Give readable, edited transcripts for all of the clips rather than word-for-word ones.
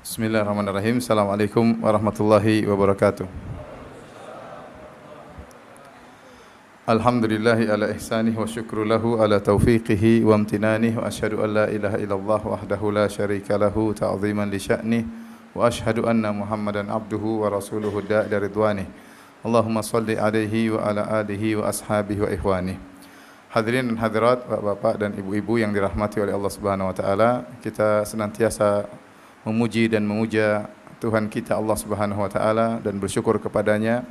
Bismillahirrahmanirrahim. Assalamualaikum warahmatullahi wabarakatuh. Alhamdulillahi ala ihsanih wa syukru lahu ala taufiqihi wa amtinanih wa ashhadu an la ilaha illallah wahdahu la syarika lahu ta'ziman li sya'nih wa ashhadu anna Muhammadan abduhu wa rasuluhu da'i ridwanih. Allahumma salli alaihi wa ala alihi wa ashabihi wa ikhwanih. Hadirin dan hadirat, bapak-bapak dan ibu-ibu yang dirahmati oleh Allah Subhanahu wa taala, kita senantiasa memuji dan memuja Tuhan kita Allah Subhanahu wa taala dan bersyukur kepadanya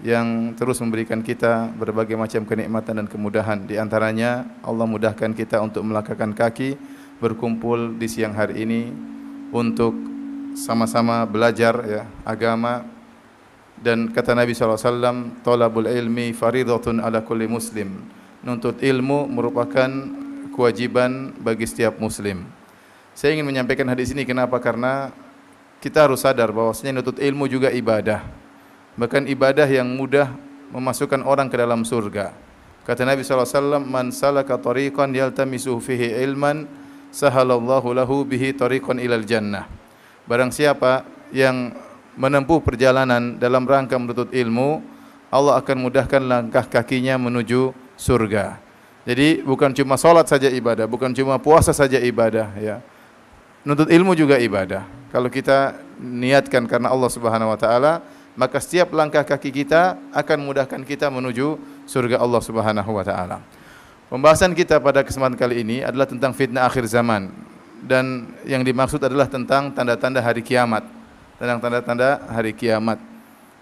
yang terus memberikan kita berbagai macam kenikmatan dan kemudahan. Di antaranya Allah mudahkan kita untuk melangkahkan kaki berkumpul di siang hari ini untuk sama-sama belajar agama. Dan kata Nabi SAW, "Thalabul ilmi faridatun ala kulli muslim." Menuntut ilmu merupakan kewajiban bagi setiap muslim. Saya ingin menyampaikan hadis ini kenapa? Karena kita harus sadar bahwasanya menuntut ilmu juga ibadah. Bahkan ibadah yang mudah memasukkan orang ke dalam surga. Kata Nabi SAW, "Man salaka tariqan yaltamisu fihi ilman, sahalallahu lahu bihi tariqan ilal jannah." Barang siapa yang menempuh perjalanan dalam rangka menuntut ilmu, Allah akan mudahkan langkah kakinya menuju surga. Jadi bukan cuma salat saja ibadah, bukan cuma puasa saja ibadah, ya. Menuntut ilmu juga ibadah. Kalau kita niatkan karena Allah Subhanahu wa taala, maka setiap langkah kaki kita akan mudahkan kita menuju surga Allah Subhanahu wa taala. Pembahasan kita pada kesempatan kali ini adalah tentang fitnah akhir zaman, dan yang dimaksud adalah tentang tanda-tanda hari kiamat. Tentang tanda-tanda hari kiamat.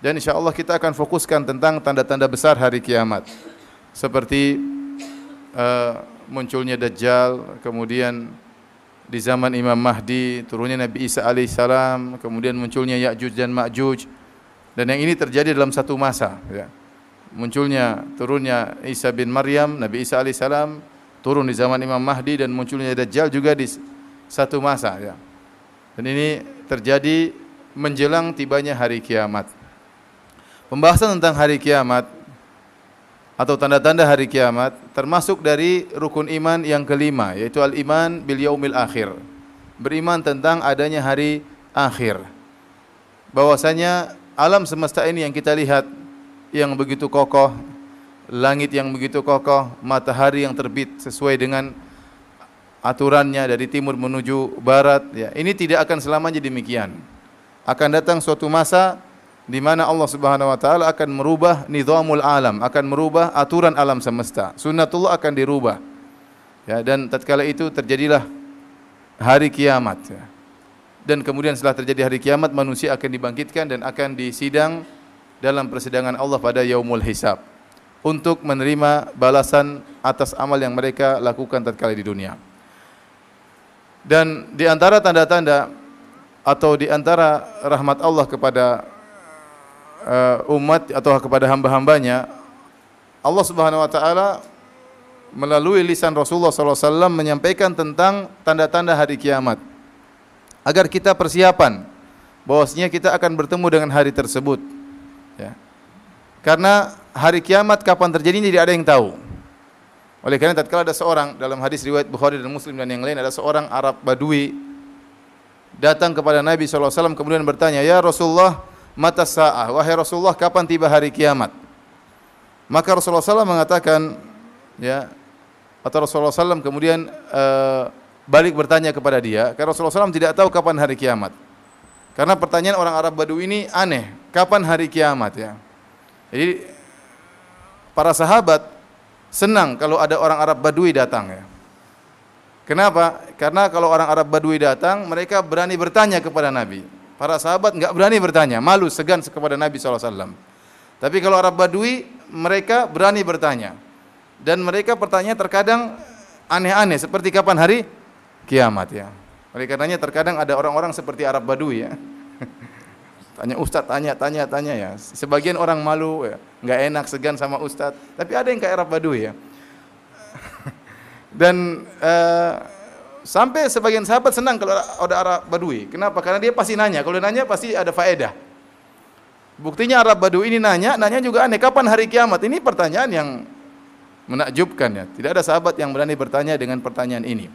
Dan insyaallah kita akan fokuskan tentang tanda-tanda besar hari kiamat. Seperti munculnya Dajjal, kemudian di zaman Imam Mahdi turunnya Nabi Isa alaihissalam, kemudian munculnya Ya'juj dan Ma'juj. Dan yang ini terjadi dalam satu masa, ya. Munculnya turunnya Isa bin Maryam, Nabi Isa alaihissalam turun di zaman Imam Mahdi, dan munculnya Dajjal juga di satu masa, ya. Dan ini terjadi menjelang tibanya hari kiamat. Pembahasan tentang hari kiamat atau tanda-tanda hari kiamat termasuk dari rukun iman yang kelima, yaitu al-iman bil yaumil akhir. Beriman tentang adanya hari akhir. Bahwasanya alam semesta ini yang kita lihat yang begitu kokoh, langit yang begitu kokoh, matahari yang terbit sesuai dengan aturannya dari timur menuju barat, ya. Ini tidak akan selamanya demikian. Akan datang suatu masa di mana Allah Subhanahu wa taala akan merubah nizamul alam, akan merubah aturan alam semesta. Sunnatullah akan dirubah. Ya, dan tatkala itu terjadilah hari kiamat, ya. Dan kemudian setelah terjadi hari kiamat, manusia akan dibangkitkan dan akan disidang dalam persidangan Allah pada yaumul hisab untuk menerima balasan atas amal yang mereka lakukan tatkala di dunia. Dan di antara tanda-tanda atau di antara rahmat Allah kepada umat atau kepada hamba-hambanya, Allah Subhanahu wa taala melalui lisan Rasulullah SAW menyampaikan tentang tanda-tanda hari kiamat agar kita persiapan bahwasanya kita akan bertemu dengan hari tersebut, ya. Karena hari kiamat kapan terjadi tidak ada yang tahu. Oleh karena tatkala ada seorang, dalam hadis riwayat Bukhari dan Muslim dan yang lain, ada seorang Arab Badui datang kepada Nabi SAW kemudian bertanya, "Ya Rasulullah, mata sa'ah, wahai Rasulullah, kapan tiba hari kiamat?" Maka Rasulullah SAW mengatakan, ya, atau Rasulullah SAW kemudian balik bertanya kepada dia, karena Rasulullah SAW tidak tahu kapan hari kiamat. Karena pertanyaan orang Arab Badui ini aneh, kapan hari kiamat, ya. Jadi para sahabat senang kalau ada orang Arab Badui datang, ya. Kenapa? Karena kalau orang Arab Badui datang, mereka berani bertanya kepada Nabi. Para sahabat enggak berani bertanya, malu, segan kepada Nabi SAW. Tapi kalau Arab Badui, mereka berani bertanya. Dan mereka pertanyaan terkadang aneh-aneh, seperti kapan hari kiamat, ya. Oleh karenanya terkadang ada orang-orang seperti Arab Badui, ya. Tanya Ustaz, tanya, ya. Sebagian orang malu, ya, enggak enak, segan sama Ustaz. Tapi ada yang kayak Arab Badui, ya. Dan sampai sebagian sahabat senang kalau ada Arab Badui. Kenapa? Karena dia pasti nanya. Kalau nanya pasti ada faedah. Buktinya Arab Badui ini nanya juga aneh. Kapan hari kiamat? Ini pertanyaan yang menakjubkan, ya. Tidak ada sahabat yang berani bertanya dengan pertanyaan ini.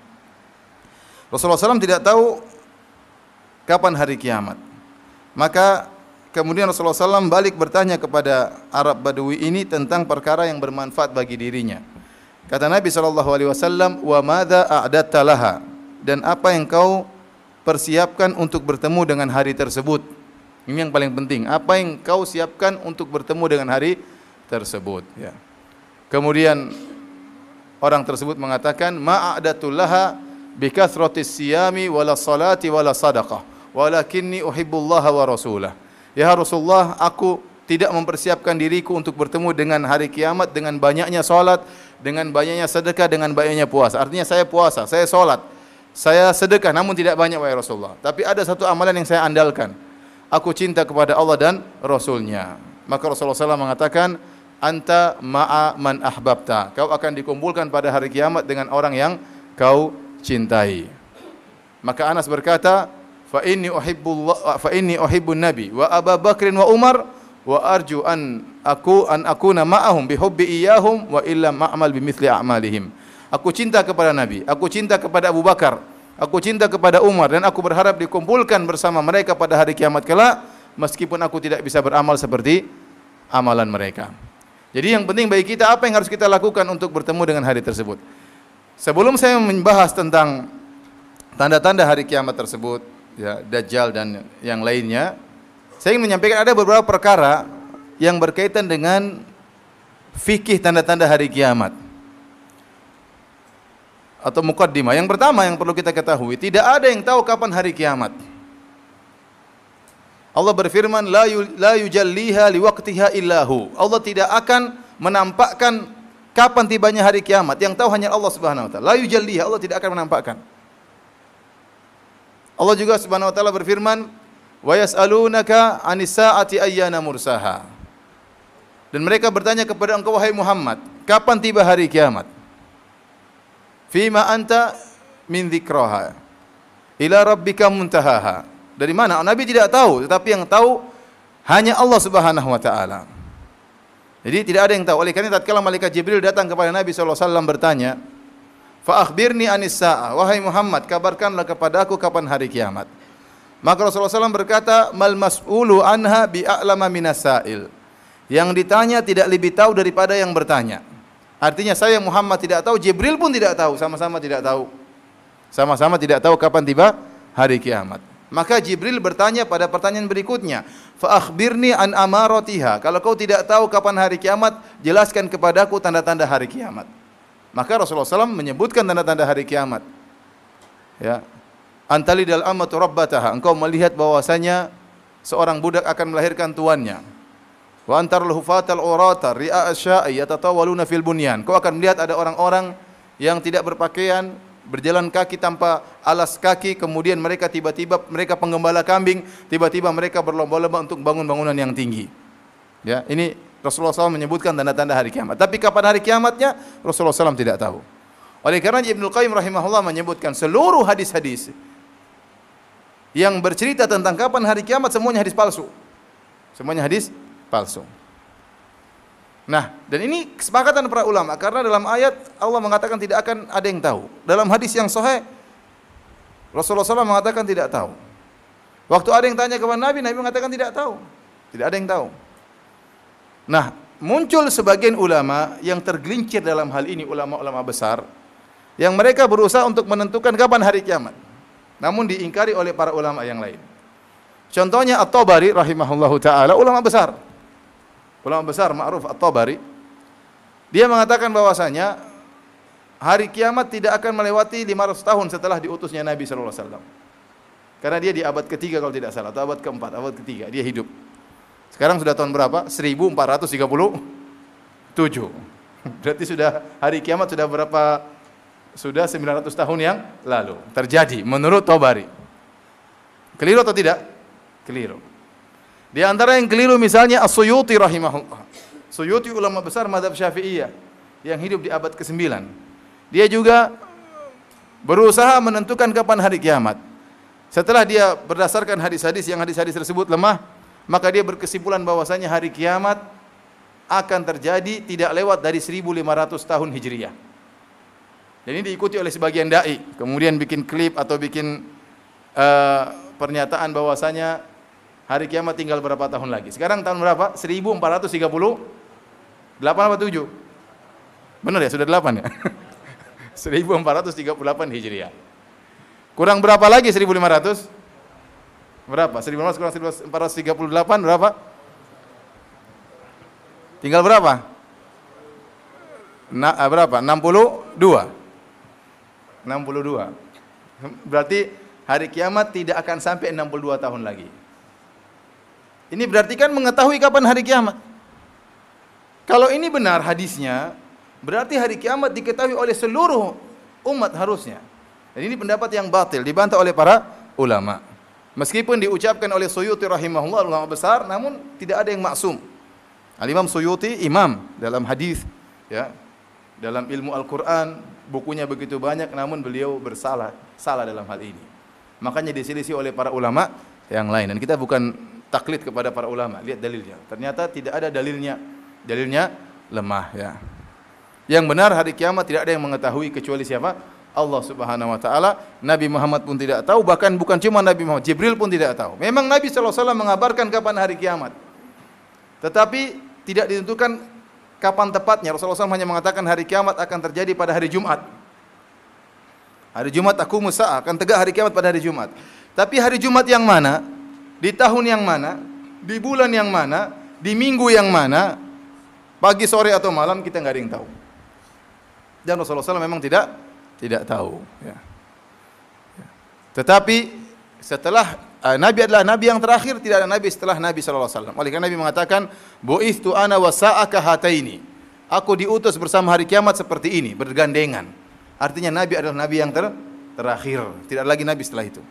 Rasulullah SAW tidak tahu kapan hari kiamat. Maka kemudian Rasulullah SAW balik bertanya kepada Arab Badui ini tentang perkara yang bermanfaat bagi dirinya. Kata Nabi SAW, wa madza a'datta laha, dan apa yang kau persiapkan untuk bertemu dengan hari tersebut. Ini yang paling penting, apa yang kau siapkan untuk bertemu dengan hari tersebut. Ya. Kemudian orang tersebut mengatakan, ma'adatul laha bikathratis siyami wala salati wala sadaqah, walakinni uhibbullaha wa rasulah. Ya Rasulullah, aku tidak mempersiapkan diriku untuk bertemu dengan hari kiamat dengan banyaknya salat, dengan banyaknya sedekah, dengan banyaknya puasa. Artinya saya puasa, saya salat, saya sedekah, namun tidak banyak wahai Rasulullah. Tapi ada satu amalan yang saya andalkan. Aku cinta kepada Allah dan Rasulnya. Maka Rasulullah SAW mengatakan, anta ma'a man ahbabta. Kau akan dikumpulkan pada hari kiamat dengan orang yang kau cintai. Maka Anas berkata, fa inni uhibbun nabi wa Abu Bakrin wa Umar wa arju an akuna ma'ahum bihubbi iyahum wa illam a'mal bimithli a'malihim. Aku cinta kepada Nabi, aku cinta kepada Abu Bakar, aku cinta kepada Umar, dan aku berharap dikumpulkan bersama mereka pada hari kiamat kelak, meskipun aku tidak bisa beramal seperti amalan mereka. Jadi yang penting bagi kita, apa yang harus kita lakukan untuk bertemu dengan hari tersebut. Sebelum saya membahas tentang tanda-tanda hari kiamat tersebut, ya, Dajjal dan yang lainnya, saya ingin menyampaikan ada beberapa perkara yang berkaitan dengan fikih tanda-tanda hari kiamat atau muqaddimah. Yang pertama yang perlu kita ketahui, tidak ada yang tahu kapan hari kiamat. Allah berfirman, la yujalliha liwaqtiha illahu. Allah tidak akan menampakkan kapan tibanya hari kiamat. Yang tahu hanya Allah Subhanahu wa taala. La yujalliha, Allah tidak akan menampakkan. Allah juga Subhanahu wa taala berfirman, wa yas'alunaka 'anis sa'ati ayyana mursaha. Dan mereka bertanya kepada engkau wahai Muhammad, kapan tiba hari kiamat? Fima anta min dzikraha ila rabbika muntahaha. Dari mana? Nabi tidak tahu, tetapi yang tahu hanya Allah Subhanahu wa taala. Jadi tidak ada yang tahu. Oleh karena tatkala malaikat Jibril datang kepada Nabi sallallahu alaihi wasallam bertanya, fa akhbirni anis sa'a, wahai Muhammad, kabarkanlah kepadaku kapan hari kiamat. Maka Rasulullah SAW berkata, mal mas'ulu anha bi'a'lama minas sa'il. Yang ditanya tidak lebih tahu daripada yang bertanya. Artinya saya Muhammad tidak tahu, Jibril pun tidak tahu, sama-sama tidak tahu. Sama-sama tidak tahu kapan tiba hari kiamat. Maka Jibril bertanya pada pertanyaan berikutnya, fa akhbirni an amaratiha. Kalau kau tidak tahu kapan hari kiamat, jelaskan kepadaku tanda-tanda hari kiamat. Maka Rasulullah SAW menyebutkan tanda-tanda hari kiamat. Ya. Antalidal amatu rabbataha. Engkau melihat bahwasanya seorang budak akan melahirkan tuannya. Wa antarul hufatal urata ri'a asya'i yatatawaluna fil bunyan. Kau akan melihat ada orang-orang yang tidak berpakaian, berjalan kaki tanpa alas kaki, kemudian mereka tiba-tiba mereka penggembala kambing, tiba-tiba mereka berlomba-lomba untuk bangun bangunan yang tinggi. Ya, ini Rasulullah SAW menyebutkan tanda-tanda hari kiamat. Tapi kapan hari kiamatnya, Rasulullah SAW tidak tahu. Oleh karena Ibnu Qayyim rahimahullah menyebutkan seluruh hadis-hadis yang bercerita tentang kapan hari kiamat semuanya hadis palsu. Semuanya hadis palsu. Nah, dan ini kesepakatan para ulama karena dalam ayat Allah mengatakan tidak akan ada yang tahu. Dalam hadis yang sahih Rasulullah SAW mengatakan tidak tahu. Waktu ada yang tanya kepada Nabi, Nabi mengatakan tidak tahu. Tidak ada yang tahu. Nah, muncul sebagian ulama yang tergelincir dalam hal ini, ulama-ulama besar, yang mereka berusaha untuk menentukan kapan hari kiamat, namun diingkari oleh para ulama yang lain. Contohnya At-Tabari rahimahullahu taala, ulama besar ma'ruf At-Tabari, dia mengatakan bahwasanya hari kiamat tidak akan melewati 500 tahun setelah diutusnya Nabi sallallahu alaihi wasallam. Karena dia di abad ketiga kalau tidak salah, atau abad keempat, abad ketiga dia hidup. Sekarang sudah tahun berapa? 1437. Berarti sudah hari kiamat sudah berapa? Sudah 900 tahun yang lalu terjadi menurut Tabari. Keliru atau tidak? Keliru. Di antara yang keliru misalnya As-Suyuti rahimahullah. Suyuti ulama besar mazhab Syafi'iyah yang hidup di abad ke-9. Dia juga berusaha menentukan kapan hari kiamat. Setelah dia berdasarkan hadis-hadis yang hadis-hadis tersebut lemah, maka dia berkesimpulan bahwasanya hari kiamat akan terjadi tidak lewat dari 1500 tahun Hijriyah. Dan ini diikuti oleh sebagian dai, kemudian bikin klip atau bikin pernyataan bahwasanya hari kiamat tinggal berapa tahun lagi. Sekarang tahun berapa? 1438 apa 7? Benar ya, sudah 8 ya? 1438 Hijriah. Kurang berapa lagi 1500? Berapa? 1500 kurang 1438 berapa? Tinggal berapa? Berapa? 62. Berarti hari kiamat tidak akan sampai 62 tahun lagi. Ini berarti kan mengetahui kapan hari kiamat. Kalau ini benar hadisnya, berarti hari kiamat diketahui oleh seluruh umat harusnya. Dan ini pendapat yang batil, dibantah oleh para ulama. Meskipun diucapkan oleh Suyuti rahimahullah, ulama besar, namun tidak ada yang maksum. Al-Imam Suyuti imam dalam hadis, ya, dalam ilmu Al-Quran, bukunya begitu banyak, namun beliau salah dalam hal ini. Makanya diselisih oleh para ulama yang lain. Dan kita bukan taklid kepada para ulama, lihat dalilnya. Ternyata tidak ada dalilnya lemah, ya. Yang benar hari kiamat tidak ada yang mengetahui kecuali siapa? Allah Subhanahu wa taala. Nabi Muhammad pun tidak tahu, bahkan bukan cuma Nabi Muhammad, Jibril pun tidak tahu. Memang Nabi sallallahu alaihi wasallam mengabarkan kapan hari kiamat. Tetapi tidak ditentukan kapan tepatnya. Rasulullah SAW hanya mengatakan hari kiamat akan terjadi pada hari Jumat. Hari Jumat akan tegak hari kiamat pada hari Jumat. Tapi hari Jumat yang mana? Di tahun yang mana? Di bulan yang mana? Di minggu yang mana? Pagi, sore atau malam, kita nggak ada yang tahu. Dan Rasulullah SAW memang tidak tahu. Ya. Tetapi setelah Nabi adalah Nabi yang terakhir, tidak ada Nabi setelah Nabi SAW. Oleh karena Nabi mengatakan, bu'ithtu ana wa sa'aka hataini. Aku diutus bersama hari kiamat seperti ini, bergandengan. Artinya Nabi adalah Nabi yang terakhir. Tidak ada lagi Nabi setelah itu.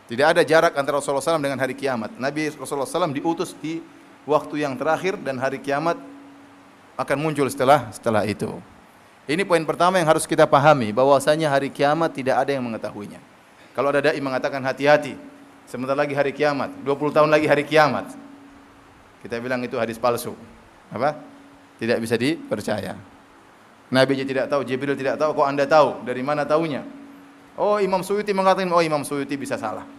Tidak ada jarak antara Rasulullah SAW dengan hari kiamat. Nabi Rasulullah SAW diutus di waktu yang terakhir dan hari kiamat akan muncul setelah itu. Ini poin pertama yang harus kita pahami, bahwasanya hari kiamat tidak ada yang mengetahuinya. Kalau ada dai mengatakan hati-hati, sebentar lagi hari kiamat, 20 tahun lagi hari kiamat, kita bilang itu hadis palsu. Apa? Tidak bisa dipercaya. Nabi aja tidak tahu, Jibril tidak tahu, kok Anda tahu? Dari mana tahunya? Oh, Imam Suyuti mengatakan, oh Imam Suyuti bisa salah.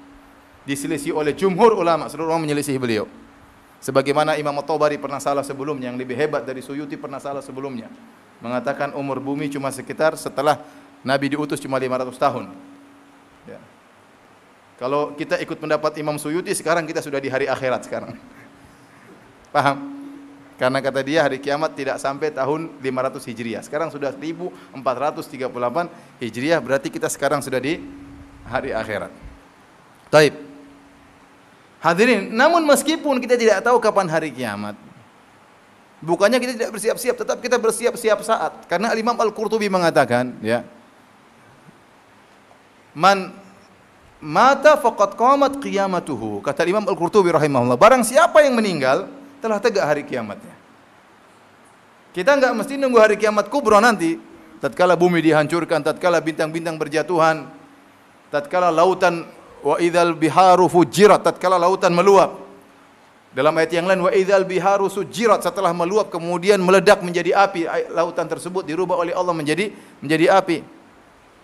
Diselisih oleh jumhur ulama, seluruh ulama menyelisih beliau. Sebagaimana Imam At-Tabari pernah salah sebelumnya, yang lebih hebat dari Suyuti pernah salah sebelumnya. Mengatakan umur bumi cuma sekitar setelah Nabi diutus cuma 500 tahun. Ya. Kalau kita ikut pendapat Imam Suyuti, sekarang kita sudah di hari akhirat sekarang. Paham? Karena kata dia hari kiamat tidak sampai tahun 500 Hijriah. Sekarang sudah 1438 Hijriah, berarti kita sekarang sudah di hari akhirat. Taib. Hadirin, namun meskipun kita tidak tahu kapan hari kiamat, bukannya kita tidak bersiap-siap, tetap kita bersiap-siap saat. Karena Imam Al-Qurtubi mengatakan, ya, man mata faqad qamat qiyamatuhu. Kata Imam Al-Qurtubi rahimahullah, barang siapa yang meninggal, telah tegak hari kiamatnya. Kita enggak mesti nunggu hari kiamat kubra nanti, tatkala bumi dihancurkan, tatkala bintang-bintang berjatuhan, tatkala lautan wa idzal biharu fujirat, tatkala lautan meluap. Dalam ayat yang lain, wa idzal biharu sujirat, setelah meluap kemudian meledak menjadi api, lautan tersebut dirubah oleh Allah menjadi api.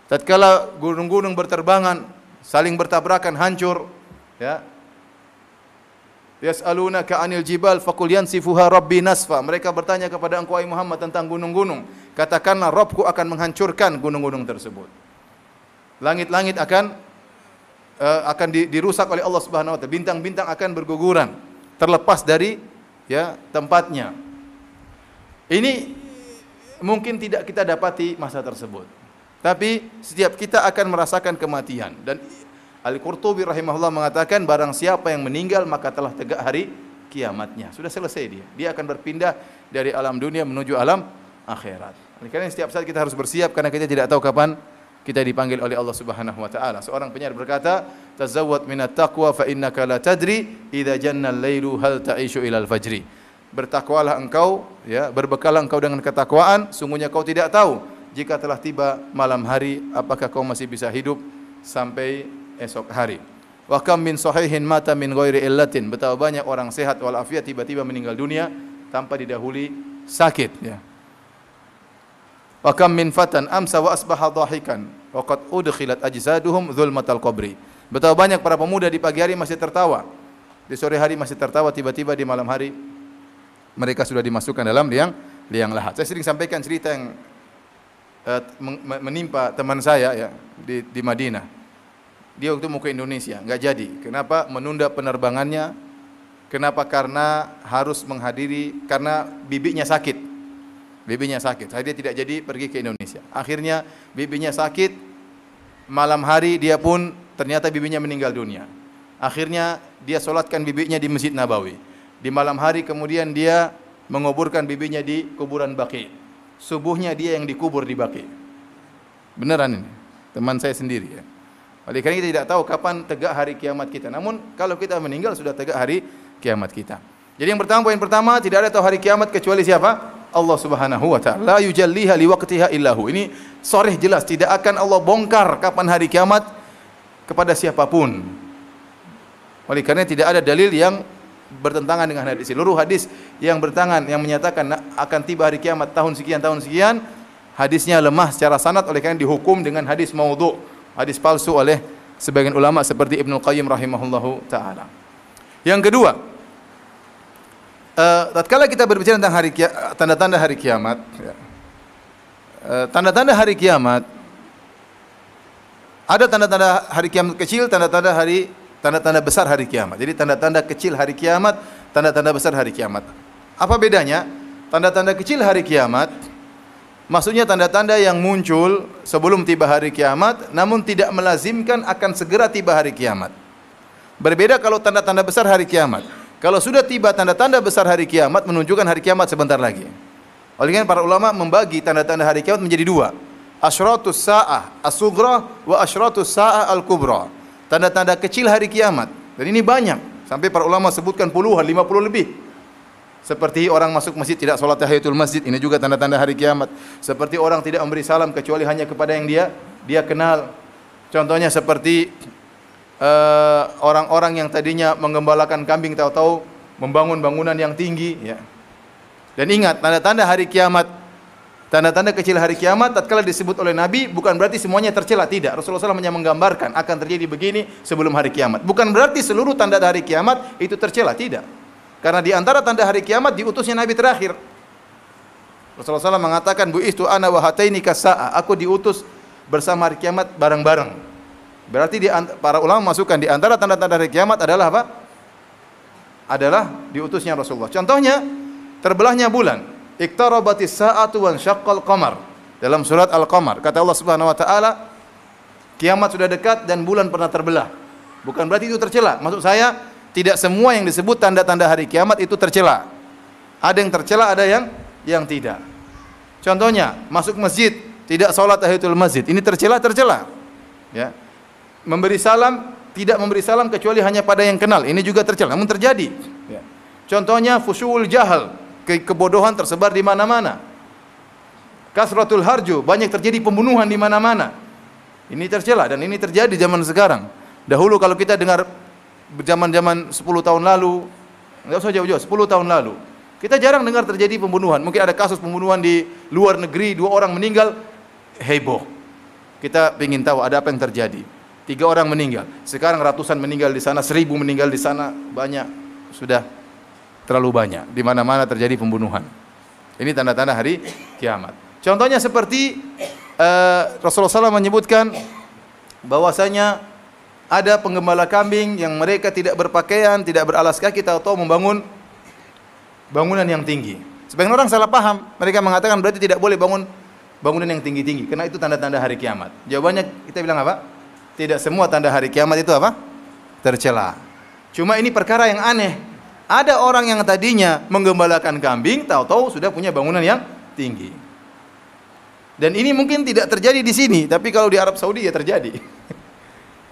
Tatkala gunung-gunung berterbangan, saling bertabrakan, hancur, ya. Yas'alunaka 'anil jibal faqul yansifuha rabbi nasfa. Mereka bertanya kepada engkau wahai Muhammad tentang gunung-gunung. Katakanlah Rabbku akan menghancurkan gunung-gunung tersebut. Langit-langit akan dirusak oleh Allah Subhanahu wa taala. Bintang-bintang akan berguguran, terlepas dari, ya, tempatnya. Ini mungkin tidak kita dapati masa tersebut. Tapi setiap kita akan merasakan kematian. Dan Al-Qurtubi rahimahullah mengatakan, barang siapa yang meninggal maka telah tegak hari kiamatnya. Sudah selesai dia. Dia akan berpindah dari alam dunia menuju alam akhirat. Karena setiap saat kita harus bersiap, karena kita tidak tahu kapan kita dipanggil oleh Allah Subhanahu wa taala. Seorang penyair berkata, "Tazawwad minat taqwa fa innaka la tadri idza janna al-lailu hal ta'ishu ilal fajri." Bertakwalah engkau, ya, berbekallah engkau dengan ketakwaan, sungguhnya kau tidak tahu jika telah tiba malam hari apakah kau masih bisa hidup sampai esok hari. Wa kam min sahihin mata min ghairi illatin. Betapa banyak orang sehat walafiat tiba-tiba meninggal dunia tanpa didahului sakit, ya. Wa kam min fatan amsa wa asbaha dhahikan wa qad udkhilat ajsaduhum zulmatal qabri. Betapa banyak para pemuda di pagi hari masih tertawa, di sore hari masih tertawa, tiba-tiba di malam hari mereka sudah dimasukkan dalam liang lahat. Saya sering sampaikan cerita yang menimpa teman saya ya di Madinah. Dia waktu mau ke Indonesia, nggak jadi. Kenapa? Menunda penerbangannya. Kenapa? Karena harus menghadiri, karena bibinya sakit. Bibinya sakit. Dia tidak jadi pergi ke Indonesia. Akhirnya bibinya sakit. Malam hari dia pun ternyata bibinya meninggal dunia. Akhirnya dia solatkan bibinya di Masjid Nabawi. Di malam hari kemudian dia menguburkan bibinya di kuburan Baqi. Subuhnya dia yang dikubur di Baqi. Beneran ini, teman saya sendiri ya. Oleh karena kita tidak tahu kapan tegak hari kiamat kita. Namun kalau kita meninggal sudah tegak hari kiamat kita. Jadi yang pertama, poin pertama, tidak ada tahu hari kiamat kecuali siapa? Allah Subhanahu wa taala. La yujalliha liwaqtiha illahu. Ini sharih jelas, tidak akan Allah bongkar kapan hari kiamat kepada siapapun. Oleh karena tidak ada dalil yang bertentangan dengan hadis. Seluruh hadis yang bertentangan yang menyatakan akan tiba hari kiamat tahun sekian, hadisnya lemah secara sanad, oleh karena dihukum dengan hadis maudhu, hadis palsu oleh sebagian ulama seperti Ibnu Qayyim rahimahullahu taala. Yang kedua, tatkala kita berbicara tentang tanda-tanda hari kiamat, ya, tanda-tanda hari kiamat, ada tanda-tanda hari kiamat kecil, tanda-tanda besar hari kiamat. Jadi tanda-tanda kecil hari kiamat, tanda-tanda besar hari kiamat. Apa bedanya? Tanda-tanda kecil hari kiamat maksudnya tanda-tanda yang muncul sebelum tiba hari kiamat, namun tidak melazimkan akan segera tiba hari kiamat. Berbeda kalau tanda-tanda besar hari kiamat. Kalau sudah tiba tanda-tanda besar hari kiamat, menunjukkan hari kiamat sebentar lagi. Oleh karena para ulama membagi tanda-tanda hari kiamat menjadi dua. Asyratus sa'ah as-sughra wa asyratus sa'ah al-kubra. Tanda-tanda kecil hari kiamat. Dan ini banyak. Sampai para ulama sebutkan puluhan, 50 lebih. Seperti orang masuk masjid tidak salat tahiyatul masjid, ini juga tanda-tanda hari kiamat. Seperti orang tidak memberi salam kecuali hanya kepada yang dia kenal. Contohnya seperti orang-orang yang tadinya menggembalakan kambing tahu-tahu membangun bangunan yang tinggi ya. Dan ingat, tanda-tanda hari kiamat, tanda-tanda kecil hari kiamat tatkala disebut oleh Nabi bukan berarti semuanya tercela, tidak. Rasulullah SAW hanya menggambarkan akan terjadi begini sebelum hari kiamat. Bukan berarti seluruh tanda hari kiamat itu tercela, tidak. Karena di antara tanda hari kiamat diutusnya Nabi terakhir. Rasulullah SAW mengatakan, bu'istu ana wa hataini kasa'a. Aku diutus bersama hari kiamat bareng-bareng. Berarti para ulama masukkan di antara tanda-tanda hari kiamat adalah apa? Adalah diutusnya Rasulullah. Contohnya terbelahnya bulan. Iqtarabatis sa'atu wan syaqqal qamar. Dalam surat Al-Qamar kata Allah Subhanahu wa taala, kiamat sudah dekat dan bulan pernah terbelah. Bukan berarti itu tercela. Maksud saya, tidak semua yang disebut tanda-tanda hari kiamat itu tercela. Ada yang tercela, ada yang tidak. Contohnya, masuk masjid tidak salat tahiyatul masjid. Ini tercela. Ya. Memberi salam, tidak memberi salam kecuali hanya pada yang kenal. Ini juga tercela, namun terjadi. Ya. Contohnya fusyul jahal, kebodohan tersebar di mana-mana. Kasratul harju, banyak terjadi pembunuhan di mana-mana. Ini tercela dan ini terjadi zaman sekarang. Dahulu kalau kita dengar zaman-zaman 10 tahun lalu, enggak usah jauh-jauh, 10 tahun lalu, kita jarang dengar terjadi pembunuhan. Mungkin ada kasus pembunuhan di luar negeri, 2 orang meninggal, heboh. Kita ingin tahu ada apa yang terjadi. 3 orang meninggal. Sekarang ratusan meninggal di sana, 1000 meninggal di sana, banyak. Sudah terlalu banyak. Di mana-mana terjadi pembunuhan. Ini tanda-tanda hari kiamat. Contohnya seperti Rasulullah SAW menyebutkan bahwasanya ada penggembala kambing yang mereka tidak berpakaian, tidak beralas kaki, tahu-tahu membangun bangunan yang tinggi. Sebagian orang salah paham. Mereka mengatakan berarti tidak boleh bangun bangunan yang tinggi-tinggi, karena itu tanda-tanda hari kiamat. Jawabannya kita bilang apa? Tidak semua tanda hari kiamat itu apa? Tercela. Cuma ini perkara yang aneh. Ada orang yang tadinya menggembalakan kambing, tahu-tahu sudah punya bangunan yang tinggi. Dan ini mungkin tidak terjadi di sini, tapi kalau di Arab Saudi ya terjadi.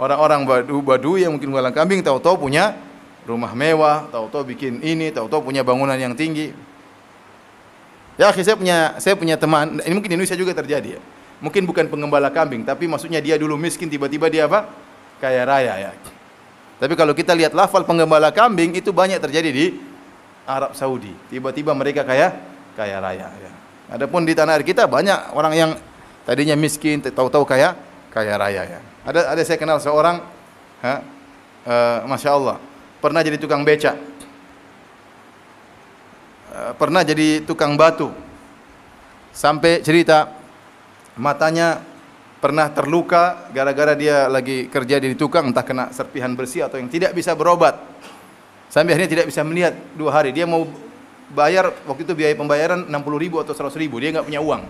Orang-orang Badu yang mungkin menggembalakan kambing, tahu-tahu punya rumah mewah, tahu-tahu bikin ini, tahu-tahu punya bangunan yang tinggi. Ya, saya punya teman, ini mungkin di Indonesia juga terjadi ya. Mungkin bukan penggembala kambing, tapi maksudnya dia dulu miskin, tiba-tiba dia apa? Kaya raya ya. Tapi kalau kita lihat lafal penggembala kambing itu banyak terjadi di Arab Saudi. Tiba-tiba mereka kaya raya ya. Adapun di tanah air kita banyak orang yang tadinya miskin, tahu-tahu kaya raya ya. Ada saya kenal seorang Ha? Masya Allah. Pernah jadi tukang becak. Pernah jadi tukang batu. Sampai cerita matanya pernah terluka gara-gara dia lagi kerja di tukang, entah kena serpihan besi atau yang tidak bisa berobat. Sampai akhirnya tidak bisa melihat 2 hari. Dia mau bayar, waktu itu biaya pembayaran 60.000 atau 100.000. Dia nggak punya uang.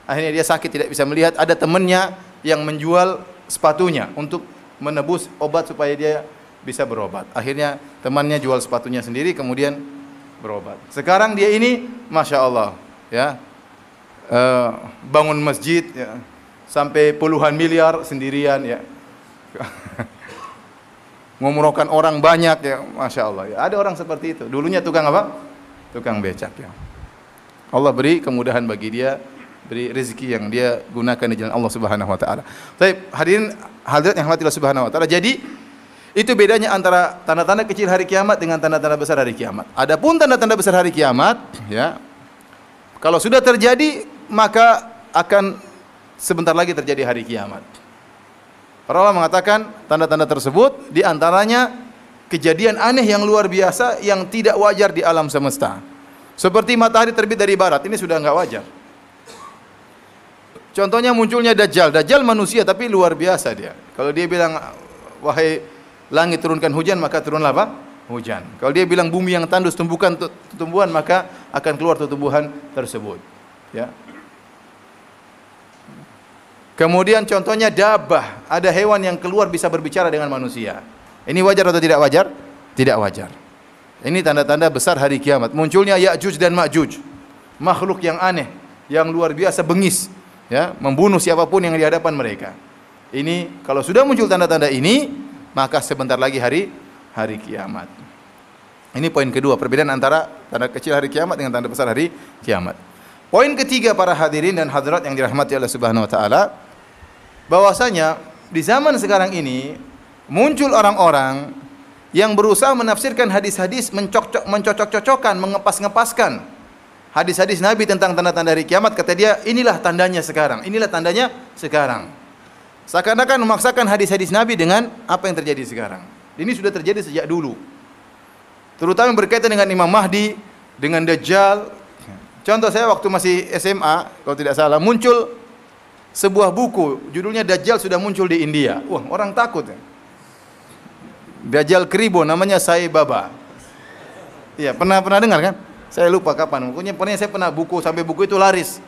Akhirnya dia sakit, tidak bisa melihat. Ada temannya yang menjual sepatunya untuk menebus obat supaya dia bisa berobat. Akhirnya temannya jual sepatunya sendiri, kemudian berobat. Sekarang dia ini, masya Allah, ya, bangun masjid, ya, sampai puluhan miliar sendirian, ya. Ngumrohkan orang banyak, ya, masya Allah. Ya. Ada orang seperti itu. Dulunya tukang apa? Tukang becak. Ya. Allah beri kemudahan bagi dia, beri rezeki yang dia gunakan di jalan Allah Subhanahu Wa Taala. Baik, hadirin hadirat yang rahmati Allah Subhanahu Wa Taala. Jadi itu bedanya antara tanda-tanda kecil hari kiamat dengan tanda-tanda besar hari kiamat. Adapun tanda-tanda besar hari kiamat, ya, kalau sudah terjadi maka akan sebentar lagi terjadi hari kiamat. Para ulama mengatakan tanda-tanda tersebut diantaranya kejadian aneh yang luar biasa yang tidak wajar di alam semesta. Seperti matahari terbit dari barat, ini sudah enggak wajar. Contohnya munculnya Dajjal. Dajjal manusia tapi luar biasa dia. Kalau dia bilang, wahai langit turunkan hujan, maka turunlah apa? Hujan. Kalau dia bilang bumi yang tandus tumbuhkan tumbuhan, maka akan keluar tumbuhan tersebut. Ya. Kemudian contohnya dabah, ada hewan yang keluar bisa berbicara dengan manusia. Ini wajar atau tidak wajar? Tidak wajar. Ini tanda-tanda besar hari kiamat. Munculnya Ya'juj dan Ma'juj, makhluk yang aneh, yang luar biasa bengis, ya, membunuh siapapun yang di hadapan mereka. Ini kalau sudah muncul tanda-tanda ini, maka sebentar lagi hari kiamat. Ini poin kedua, perbedaan antara tanda kecil hari kiamat dengan tanda besar hari kiamat. Poin ketiga para hadirin dan hadirat yang dirahmati Allah Subhanahu wa taala, bahwasanya di zaman sekarang ini muncul orang-orang yang berusaha menafsirkan hadis-hadis, mencocok-cocokkan, mengepas-ngepaskan hadis-hadis Nabi tentang tanda-tanda hari kiamat. Kata dia, inilah tandanya sekarang, inilah tandanya sekarang. Seakan-akan memaksakan hadis-hadis Nabi dengan apa yang terjadi sekarang. Ini sudah terjadi sejak dulu. Terutama berkaitan dengan Imam Mahdi, dengan Dajjal. Contoh saya waktu masih SMA, kalau tidak salah, muncul sebuah buku, judulnya Dajjal sudah muncul di India. Wah, orang takut. Dajjal Kribo, namanya Sai Baba. Iya, pernah dengar kan? Saya lupa kapan. Pokoknya saya pernah sampai buku itu laris.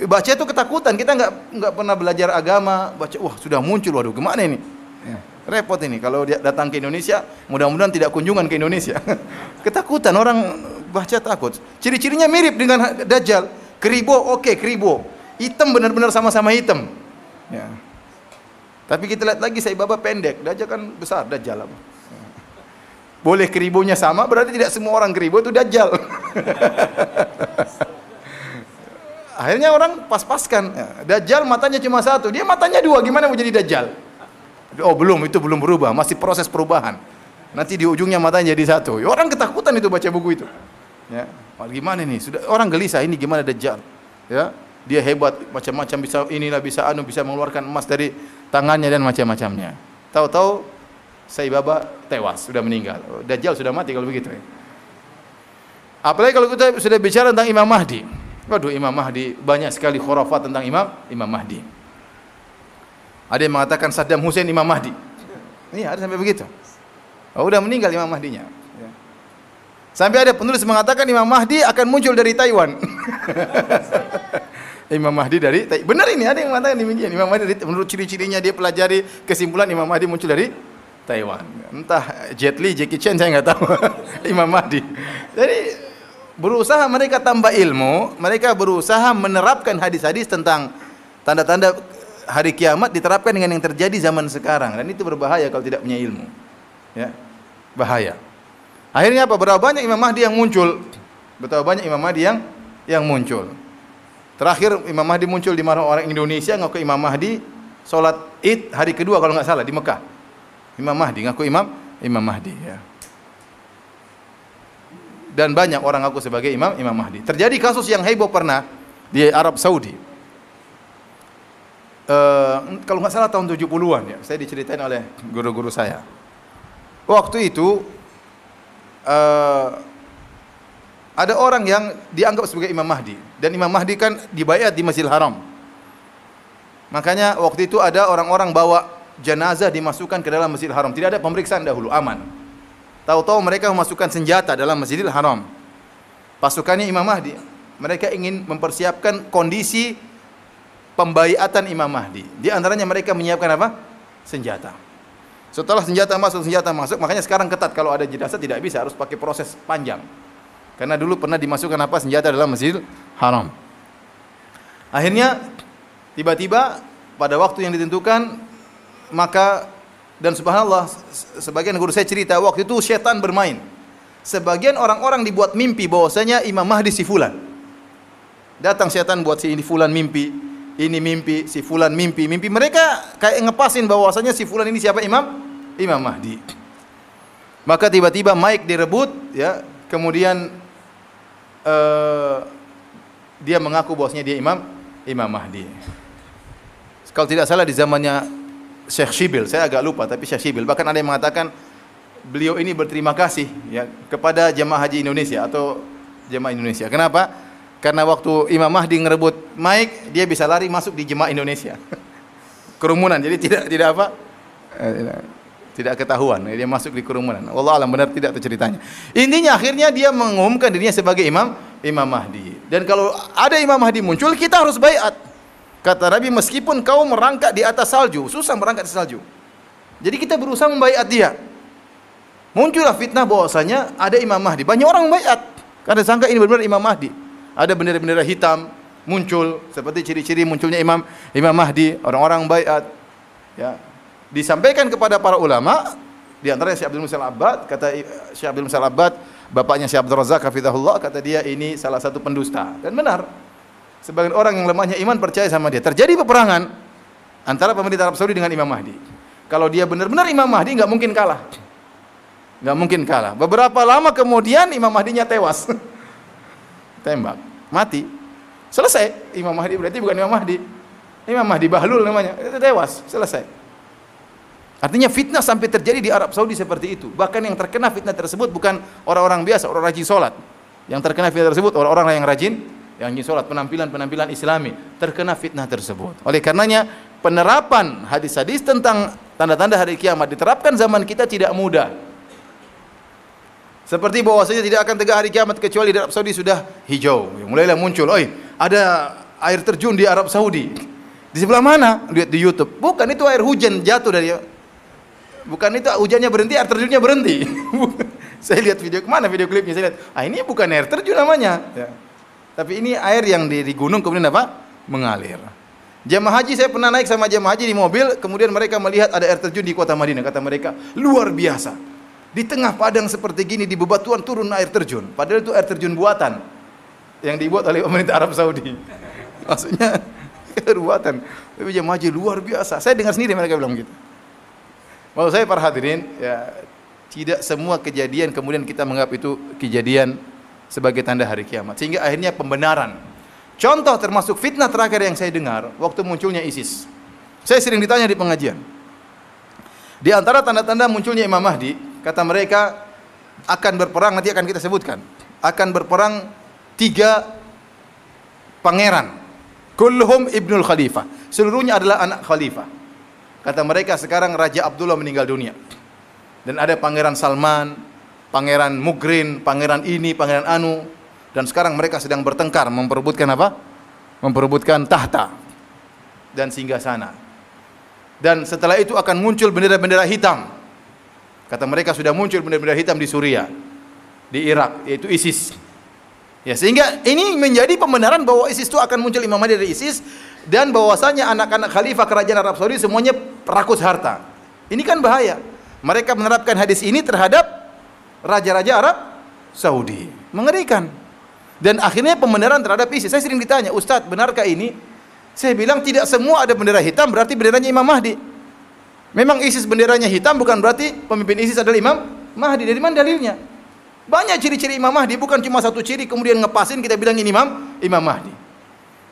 Baca itu ketakutan, kita nggak pernah belajar agama, baca, wah sudah muncul, waduh gimana ini? Ya, repot ini, kalau dia datang ke Indonesia, mudah-mudahan tidak kunjungan ke Indonesia. Ketakutan, orang baca takut. Ciri-cirinya mirip dengan Dajjal. Kribo, oke, kribo. Hitam benar-benar sama-sama hitam. Ya. Tapi kita lihat lagi, Sai Baba pendek, Dajjal kan besar, Dajjal apa? Boleh kribonya sama, berarti tidak semua orang kribo itu Dajjal. Akhirnya orang pas-paskan. Dajjal matanya cuma satu, dia matanya dua, gimana mau jadi Dajjal? Oh belum, itu belum berubah, masih proses perubahan. Nanti di ujungnya matanya jadi satu. Ya, orang ketakutan itu baca buku itu. Ya, gimana nih? Sudah orang gelisah, ini gimana Dajjal? Ya, dia hebat, macam-macam bisa inilah, bisa mengeluarkan emas dari tangannya dan macam-macamnya. Tahu-tahu Sai Baba tewas, sudah meninggal. Dajjal sudah mati kalau begitu. Ya. Apalagi kalau kita sudah bicara tentang Imam Mahdi. Waduh, Imam Mahdi, banyak sekali khurafat tentang Imam Mahdi. Ada yang mengatakan Saddam Hussein Imam Mahdi. Iya, ada sampai begitu. Oh, udah meninggal Imam Mahdinya. Ya. Sampai ada penulis mengatakan Imam Mahdi akan muncul dari Taiwan. Imam Mahdi dari Taiwan. Benar ini, ada yang mengatakan demikian. Imam Mahdi menurut ciri-cirinya dia pelajari, kesimpulan Imam Mahdi muncul dari Taiwan. Entah Jet Li, Jackie Chan, saya nggak tahu. Imam Mahdi. Jadi berusaha mereka tambah ilmu, mereka berusaha menerapkan hadis-hadis tentang tanda-tanda hari kiamat diterapkan dengan yang terjadi zaman sekarang, dan itu berbahaya kalau tidak punya ilmu. Ya, bahaya. Akhirnya apa? Berapa banyak Imam Mahdi yang muncul? Betapa banyak Imam Mahdi yang muncul. Terakhir Imam Mahdi muncul di mana orang Indonesia ngaku Imam Mahdi sholat Id hari kedua kalau nggak salah di Mekah. Imam Mahdi ngaku Imam Mahdi. Ya. Dan banyak orang ngaku sebagai Imam Mahdi. Terjadi kasus yang heboh pernah di Arab Saudi. kalau nggak salah tahun 70-an ya, saya diceritain oleh guru-guru saya. Waktu itu ada orang yang dianggap sebagai Imam Mahdi, dan Imam Mahdi kan dibaiat di Masjidil Haram. Makanya waktu itu ada orang-orang bawa jenazah dimasukkan ke dalam Masjidil Haram, tidak ada pemeriksaan dahulu, aman. Tahu-tahu mereka memasukkan senjata dalam Masjidil Haram. Pasukannya Imam Mahdi. Mereka ingin mempersiapkan kondisi pembaiatan Imam Mahdi. Di antaranya mereka menyiapkan apa? Senjata. Setelah senjata masuk, makanya sekarang ketat, kalau ada jenazah tidak bisa, harus pakai proses panjang. Karena dulu pernah dimasukkan apa? Senjata dalam Masjidil Haram. Akhirnya tiba-tiba pada waktu yang ditentukan, maka dan subhanallah, sebagian guru saya cerita waktu itu setan bermain. Sebagian orang-orang dibuat mimpi bahwasanya Imam Mahdi si fulan. Datang setan buat si ini fulan mimpi, ini mimpi, si fulan mimpi. Mimpi mereka kayak ngepasin bahwasanya si fulan ini siapa? Imam Mahdi. Maka tiba-tiba mic direbut ya, kemudian dia mengaku bahwasanya dia Imam Mahdi. Kalau tidak salah di zamannya Syekh Shibil, saya agak lupa, tapi Syekh Shibil, bahkan ada yang mengatakan beliau ini berterima kasih ya kepada jemaah haji Indonesia atau jemaah Indonesia. Kenapa? Karena waktu Imam Mahdi ngerebut mic, dia bisa lari masuk di jemaah Indonesia. Kerumunan, jadi tidak apa? Tidak ketahuan, dia masuk di kerumunan. Wallah alam, benar tidak itu ceritanya. Intinya akhirnya dia mengumumkan dirinya sebagai Imam Mahdi. Dan kalau ada Imam Mahdi muncul, kita harus baiat. Kata Nabi, meskipun kau merangkak di atas salju, susah merangkak di salju. Jadi kita berusaha membaiat dia. Muncullah fitnah bahwasanya ada Imam Mahdi. Banyak orang membaiat karena sangka ini benar-benar Imam Mahdi. Ada bendera-bendera hitam muncul seperti ciri-ciri munculnya Imam Mahdi. Orang-orang baiat. Ya. Disampaikan kepada para ulama, di antaranya Syekh Abdul Muhsin Al-Abbad, kata Syekh Abdul Muhsin Al-Abbad, bapaknya Syekh Abdul Razak hafizahullah, kata dia ini salah satu pendusta. Dan benar. Sebagian orang yang lemahnya iman percaya sama dia. Terjadi peperangan antara pemerintah Arab Saudi dengan Imam Mahdi. Kalau dia benar-benar Imam Mahdi, nggak mungkin kalah. Nggak mungkin kalah. Beberapa lama kemudian Imam Mahdinya tewas. Tembak, mati. Selesai. Imam Mahdi berarti bukan Imam Mahdi. Imam Mahdi Bahlul namanya. Itu tewas, selesai. Artinya fitnah sampai terjadi di Arab Saudi seperti itu. Bahkan yang terkena fitnah tersebut bukan orang-orang biasa, orang rajin sholat. Yang terkena fitnah tersebut orang-orang yang rajin sholat, penampilan Islami, terkena fitnah tersebut. Oleh karenanya penerapan hadis-hadis tentang tanda-tanda hari kiamat diterapkan zaman kita tidak mudah. Seperti bahwasanya tidak akan tegak hari kiamat kecuali di Arab Saudi sudah hijau. Mulailah muncul, ada air terjun di Arab Saudi. Di sebelah mana? Lihat di YouTube. Bukan, itu air hujan jatuh dari. Bukan itu hujannya berhenti, air terjunnya berhenti. Saya lihat video, kemana video klipnya? Saya lihat, ini bukan air terjun namanya. Ya. Tapi ini air yang di gunung kemudian apa? Mengalir. Jemaah haji, saya pernah naik sama jemaah haji di mobil, kemudian mereka melihat ada air terjun di kota Madinah. Kata mereka, luar biasa. Di tengah padang seperti gini, di bebatuan turun air terjun. Padahal itu air terjun buatan yang dibuat oleh pemerintah Arab Saudi. Maksudnya buatan. Tapi jemaah haji luar biasa. Saya dengar sendiri mereka bilang gitu. Maksud saya para hadirin, ya, tidak semua kejadian kemudian kita menganggap itu kejadian sebagai tanda hari kiamat, sehingga akhirnya pembenaran. Contoh termasuk fitnah terakhir yang saya dengar waktu munculnya ISIS. Saya sering ditanya di pengajian. Di antara tanda-tanda munculnya Imam Mahdi, kata mereka akan berperang, nanti akan kita sebutkan. Akan berperang 3 pangeran. Kulluhum ibnul khalifah. Seluruhnya adalah anak khalifah. Kata mereka sekarang Raja Abdullah meninggal dunia. Dan ada Pangeran Salman, Pangeran Mugrin, Pangeran ini, Pangeran anu, dan sekarang mereka sedang bertengkar memperebutkan apa? Memperebutkan tahta dan singgasana. Dan setelah itu akan muncul bendera-bendera hitam. Kata mereka sudah muncul bendera-bendera hitam di Suriah, di Irak, yaitu ISIS. Ya, sehingga ini menjadi pembenaran bahwa ISIS itu akan muncul Imam Mahdi dari ISIS, dan bahwasanya anak-anak khalifah kerajaan Arab Saudi semuanya rakus harta. Ini kan bahaya. Mereka menerapkan hadis ini terhadap raja-raja Arab Saudi. Mengerikan. Dan akhirnya pembenaran terhadap ISIS. Saya sering ditanya, Ustadz, benarkah ini? Saya bilang tidak semua ada bendera hitam berarti benderanya Imam Mahdi. Memang ISIS benderanya hitam bukan berarti pemimpin ISIS adalah Imam Mahdi. Dari mana dalilnya? Banyak ciri-ciri Imam Mahdi, bukan cuma satu ciri kemudian ngepasin kita bilang ini Imam Mahdi.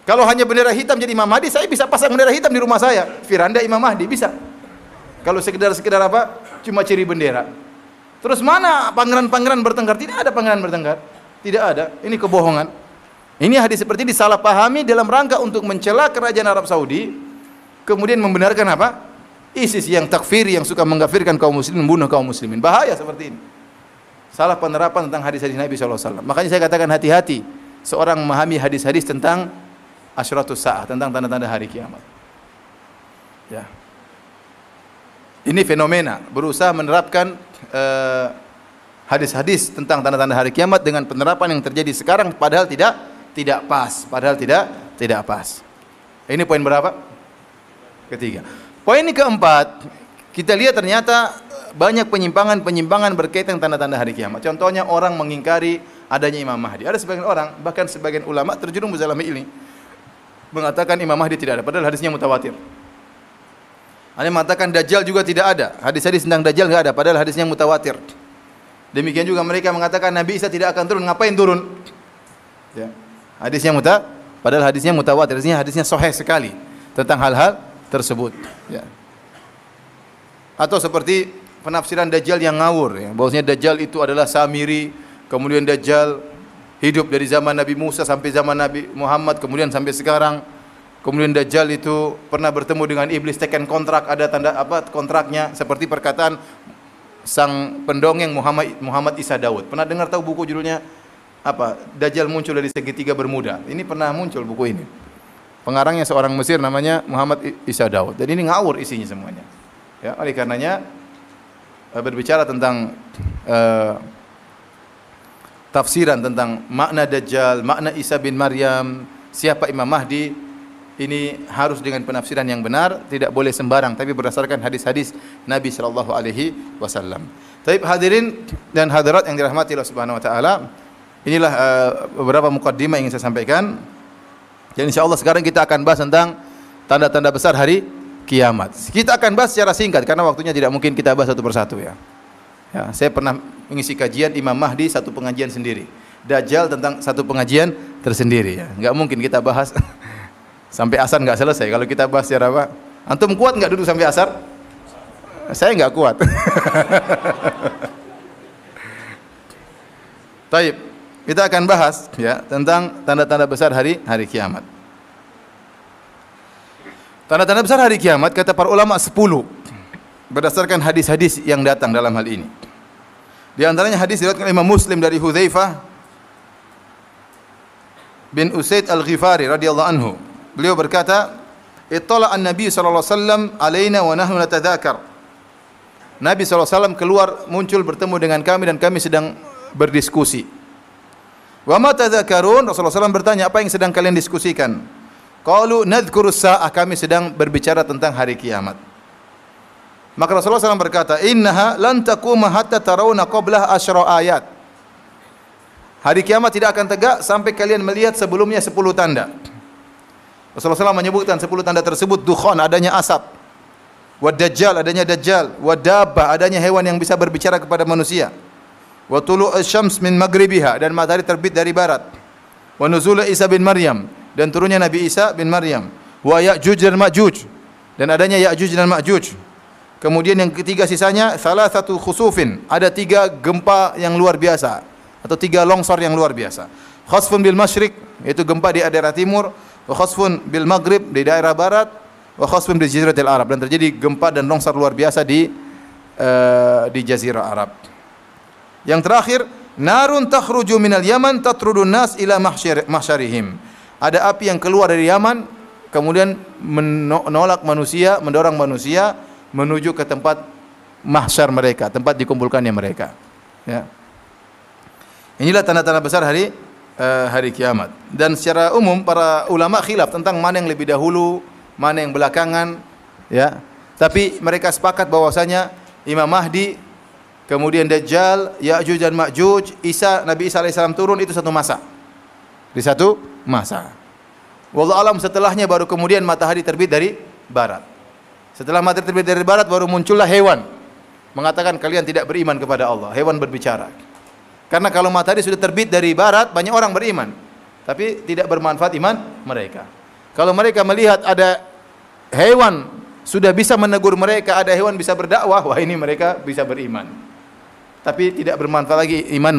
Kalau hanya bendera hitam jadi Imam Mahdi, saya bisa pasang bendera hitam di rumah saya. Firanda Imam Mahdi bisa. Kalau sekedar apa? Cuma ciri bendera. Terus mana pangeran-pangeran bertengkar? Tidak ada pangeran bertengkar. Tidak ada. Ini kebohongan. Ini hadis seperti disalahpahami dalam rangka untuk mencela kerajaan Arab Saudi, kemudian membenarkan apa? ISIS yang takfir, yang suka mengkafirkan kaum muslimin, membunuh kaum muslimin. Bahaya seperti ini. Salah penerapan tentang hadis-hadis Nabi SAW. Makanya saya katakan hati-hati seorang memahami hadis-hadis tentang asyratus sa'ah, tentang tanda-tanda hari kiamat. Ya. Ini fenomena berusaha menerapkan hadis-hadis tentang tanda-tanda hari kiamat dengan penerapan yang terjadi sekarang, padahal tidak pas, tidak pas. Ini poin berapa? Ketiga. Poin keempat, kita lihat ternyata banyak penyimpangan berkaitan tanda-tanda hari kiamat. Contohnya orang mengingkari adanya Imam Mahdi. Ada sebagian orang, bahkan sebagian ulama terjerumus dalam ini, mengatakan Imam Mahdi tidak ada, padahal hadisnya mutawatir. Ada yang mengatakan Dajjal juga tidak ada, hadis-hadis tentang Dajjal tidak ada, padahal hadisnya mutawatir. Demikian juga mereka mengatakan Nabi Isa tidak akan turun, ngapain turun? Ya. Padahal hadisnya mutawatir, hadisnya sahih sekali tentang hal-hal tersebut. Ya. Atau seperti penafsiran Dajjal yang ngawur, ya. Bahwasanya Dajjal itu adalah Samiri, kemudian Dajjal hidup dari zaman Nabi Musa sampai zaman Nabi Muhammad, kemudian sampai sekarang. Kemudian Dajjal itu pernah bertemu dengan iblis, teken kontrak, ada tanda apa kontraknya, seperti perkataan sang pendongeng Muhammad Isa Daud. Pernah dengar tahu buku judulnya apa? Dajjal muncul dari segitiga Bermuda. Ini pernah muncul buku ini. Pengarangnya seorang Mesir namanya Muhammad Isa Daud. Dan ini ngawur isinya semuanya. Ya, oleh karenanya berbicara tentang tafsiran tentang makna Dajjal, makna Isa bin Maryam, siapa Imam Mahdi, ini harus dengan penafsiran yang benar, tidak boleh sembarang, tapi berdasarkan hadis-hadis Nabi sallallahu alaihi wasallam. Baik hadirin dan hadirat yang dirahmati Allah Subhanahu wa taala, inilah beberapa mukaddimah yang ingin saya sampaikan. Dan insyaallah sekarang kita akan bahas tentang tanda-tanda besar hari kiamat. Kita akan bahas secara singkat karena waktunya tidak mungkin kita bahas satu persatu ya. Ya, saya pernah mengisi kajian Imam Mahdi satu pengajian sendiri. Dajjal tentang satu pengajian tersendiri ya. Enggak mungkin kita bahas sampai asar enggak selesai. Kalau kita bahas secara apa? Antum kuat enggak duduk sampai asar? Saya enggak kuat. Taib, kita akan bahas ya tentang tanda-tanda besar hari kiamat. Tanda-tanda besar hari kiamat kata para ulama 10 berdasarkan hadis-hadis yang datang dalam hal ini. Di antaranya hadis diriwayatkan Imam Muslim dari Hudzaifah bin Usaid Al-Ghifari radhiyallahu anhu. Beliau berkata, "Ittala an-nabi sallallahu alaihi wasallam alaina wa nahnu natadzakar." Nabi sallallahu alaihi wasallam keluar muncul bertemu dengan kami dan kami sedang berdiskusi. Wa ma tadzakarun? Rasulullah SAW bertanya, apa yang sedang kalian diskusikan? Qalu nadhkurus sa'ah, kami sedang berbicara tentang hari kiamat. Maka Rasulullah SAW berkata, innaha lan taquma hatta tarawna qablah asyra ayat. Hari kiamat tidak akan tegak sampai kalian melihat sebelumnya 10 tanda. Rasulullah SAW menyebutkan 10 tanda tersebut, dukhan, adanya asap, wad dajjal, adanya dajjal, wad dabbah, adanya hewan yang bisa berbicara kepada manusia, wa tulu'us syams min maghribiha, dan matahari terbit dari barat, wa nuzul Isa bin Maryam, dan turunnya Nabi Isa bin Maryam, wa Ya'juj dan Ma'juj, dan adanya Ya'juj dan Ma'juj. Kemudian yang ketiga sisanya salah satu khusufin, ada 3 gempa yang luar biasa atau 3 longsor yang luar biasa. Khasfun bil masyriq, yaitu gempa di daerah timur, wa khasfun bil maghrib, di daerah barat, wa khasfun di jaziratil Arab, dan terjadi gempa dan longsor luar biasa di jazirah Arab. Yang terakhir, narun takhruju minal Yaman tatrudun nas ila mahsyarihim. Ada api yang keluar dari Yaman kemudian menolak manusia, mendorong manusia menuju ke tempat mahsyar mereka, tempat dikumpulkannya mereka. Ya. Inilah tanda-tanda besar hari kiamat. Dan secara umum para ulama khilaf tentang mana yang lebih dahulu, mana yang belakangan, ya. Tapi mereka sepakat bahwasanya Imam Mahdi, kemudian Dajjal, Ya'juj dan Ma'juj, Nabi Isa alaihissalam turun, itu satu masa. Di satu masa. Wallahu alam, setelahnya baru kemudian matahari terbit dari barat. Setelah matahari terbit dari barat baru muncullah hewan mengatakan kalian tidak beriman kepada Allah. Hewan berbicara. Karena kalau matahari sudah terbit dari barat, banyak orang beriman. tapi tidak bermanfaat iman mereka. Kalau mereka melihat ada hewan sudah bisa menegur mereka, ada hewan bisa berdakwah, wah ini mereka bisa beriman. Tapi tidak bermanfaat lagi iman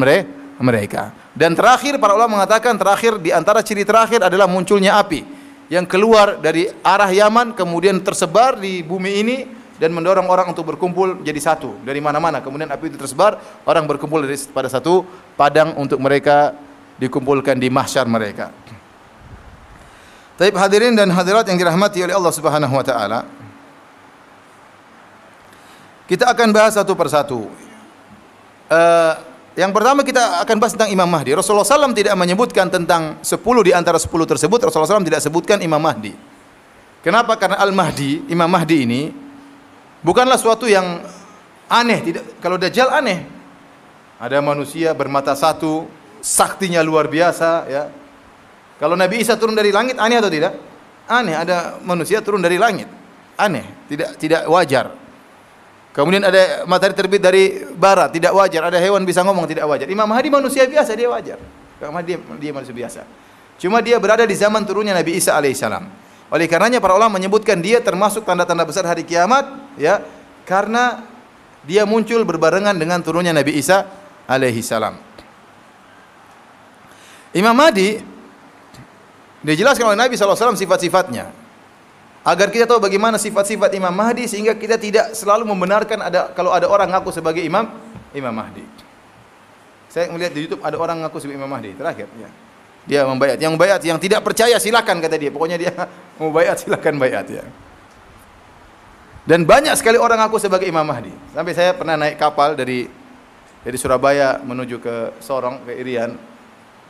mereka. Dan terakhir para ulama mengatakan terakhir di antara ciri terakhir adalah munculnya api yang keluar dari arah Yaman kemudian tersebar di bumi ini dan mendorong orang untuk berkumpul jadi satu dari mana-mana. Kemudian api itu tersebar, orang berkumpul pada satu padang untuk mereka dikumpulkan di mahsyar mereka. Taib hadirin dan hadirat yang dirahmati oleh Allah Subhanahu wa taala. Kita akan bahas satu persatu. Yang pertama kita akan bahas tentang Imam Mahdi. Rasulullah SAW tidak menyebutkan tentang 10 di antara 10 tersebut. Rasulullah SAW tidak sebutkan Imam Mahdi. Kenapa? Karena Al-Mahdi, Imam Mahdi ini bukanlah suatu yang aneh. Kalau Dajjal aneh. Ada manusia bermata satu, saktinya luar biasa. Ya. Kalau Nabi Isa turun dari langit, aneh atau tidak? Aneh. Ada manusia turun dari langit. Aneh. Tidak wajar. Kemudian ada matahari terbit dari barat, tidak wajar. Ada hewan bisa ngomong, tidak wajar. Imam Mahdi manusia biasa, dia wajar. Karena dia manusia biasa. Cuma dia berada di zaman turunnya Nabi Isa alaihissalam. Oleh karenanya para ulama menyebutkan dia termasuk tanda-tanda besar hari kiamat, ya, karena dia muncul berbarengan dengan turunnya Nabi Isa alaihissalam. Imam Mahdi dijelaskan oleh Nabi SAW sifat-sifatnya. Agar kita tahu bagaimana sifat-sifat Imam Mahdi sehingga kita tidak selalu membenarkan kalau ada orang ngaku sebagai Imam Mahdi. Saya melihat di YouTube ada orang ngaku sebagai Imam Mahdi terakhir. Ya. Dia membayat. Yang bayat, yang tidak percaya silakan kata dia. Pokoknya dia mau bayat silakan bayat ya. Dan banyak sekali orang ngaku sebagai Imam Mahdi. Sampai saya pernah naik kapal dari Surabaya menuju ke Sorong ke Irian.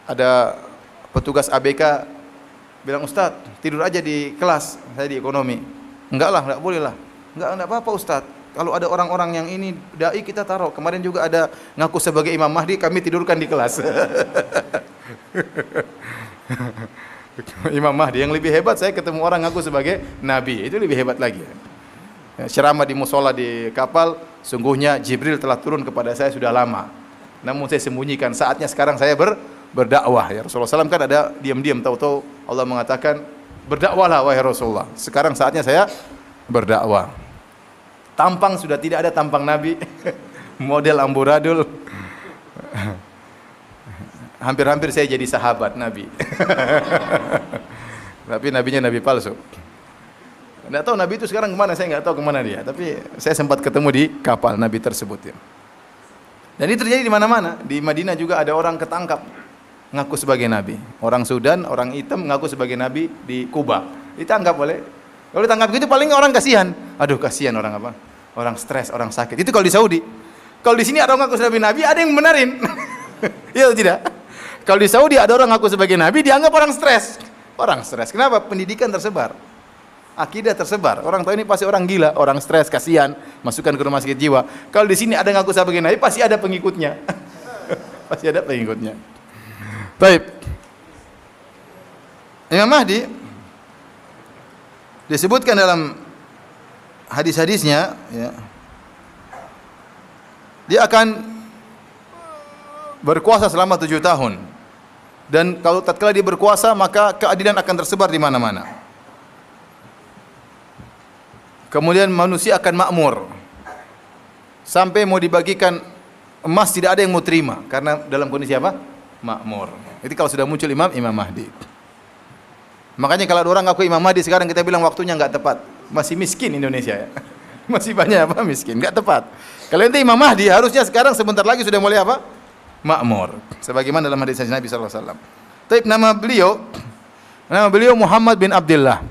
Ada petugas ABK bilang, Ustaz, tidur aja di kelas, saya di ekonomi. Enggak lah, enggak boleh lah. Enggak apa-apa Ustaz. Kalau ada orang-orang yang ini dai kita taruh. Kemarin juga ada ngaku sebagai Imam Mahdi, kami tidurkan di kelas. Imam Mahdi yang lebih hebat, saya ketemu orang ngaku sebagai Nabi. Itu lebih hebat lagi. Ya, ceramah di musola di kapal, sungguhnya Jibril telah turun kepada saya sudah lama. Namun saya sembunyikan. Saatnya sekarang saya berdakwah. Ya, Rasulullah SAW kan ada diam-diam, tahu-tahu Allah mengatakan berdakwahlah wahai Rasulullah. Sekarang saatnya saya berdakwah. Tampang sudah tidak ada tampang Nabi. Model amburadul. Hampir-hampir saya jadi sahabat Nabi. Tapi nabinya nabi palsu. Tidak tahu Nabi itu sekarang kemana, saya nggak tahu kemana dia. Tapi saya sempat ketemu di kapal Nabi tersebut. Ya. Dan ini terjadi di mana-mana. Di Madinah juga ada orang ketangkap ngaku sebagai Nabi. Orang Sudan, orang hitam ngaku sebagai Nabi di Kuba. Ditangkap oleh. Kalau ditangkap gitu paling orang kasihan. Aduh kasihan orang apa? Orang stres, orang sakit. Itu kalau di Saudi. Kalau di sini ada orang ngaku sebagai Nabi, ada yang benarin. Iya atau tidak? Kalau di Saudi ada orang ngaku sebagai Nabi, dianggap orang stres. Orang stres. Kenapa? Pendidikan tersebar. Akidah tersebar. Orang tahu ini pasti orang gila, orang stres, kasihan, masukkan ke rumah sakit jiwa. Kalau di sini ada ngaku sebagai Nabi, pasti ada pengikutnya. Pasti ada pengikutnya. Baik. Imam Mahdi disebutkan dalam hadis-hadisnya, ya, dia akan berkuasa selama 7 tahun. Dan kalau tatkala dia berkuasa, maka keadilan akan tersebar di mana-mana. Kemudian manusia akan makmur. Sampai mau dibagikan emas tidak ada yang mau terima karena dalam kondisi apa? Makmur. Jadi kalau sudah muncul Imam Mahdi. Makanya kalau ada orang ngaku Imam Mahdi sekarang kita bilang waktunya enggak tepat. Masih miskin Indonesia ya. Masih banyak apa miskin, enggak tepat. Kalau ente Imam Mahdi harusnya sekarang sebentar lagi sudah mulai apa? Makmur. Sebagaimana dalam hadis Nabi sallallahu alaihi wasallam. Tapi nama beliau Muhammad bin Abdullah.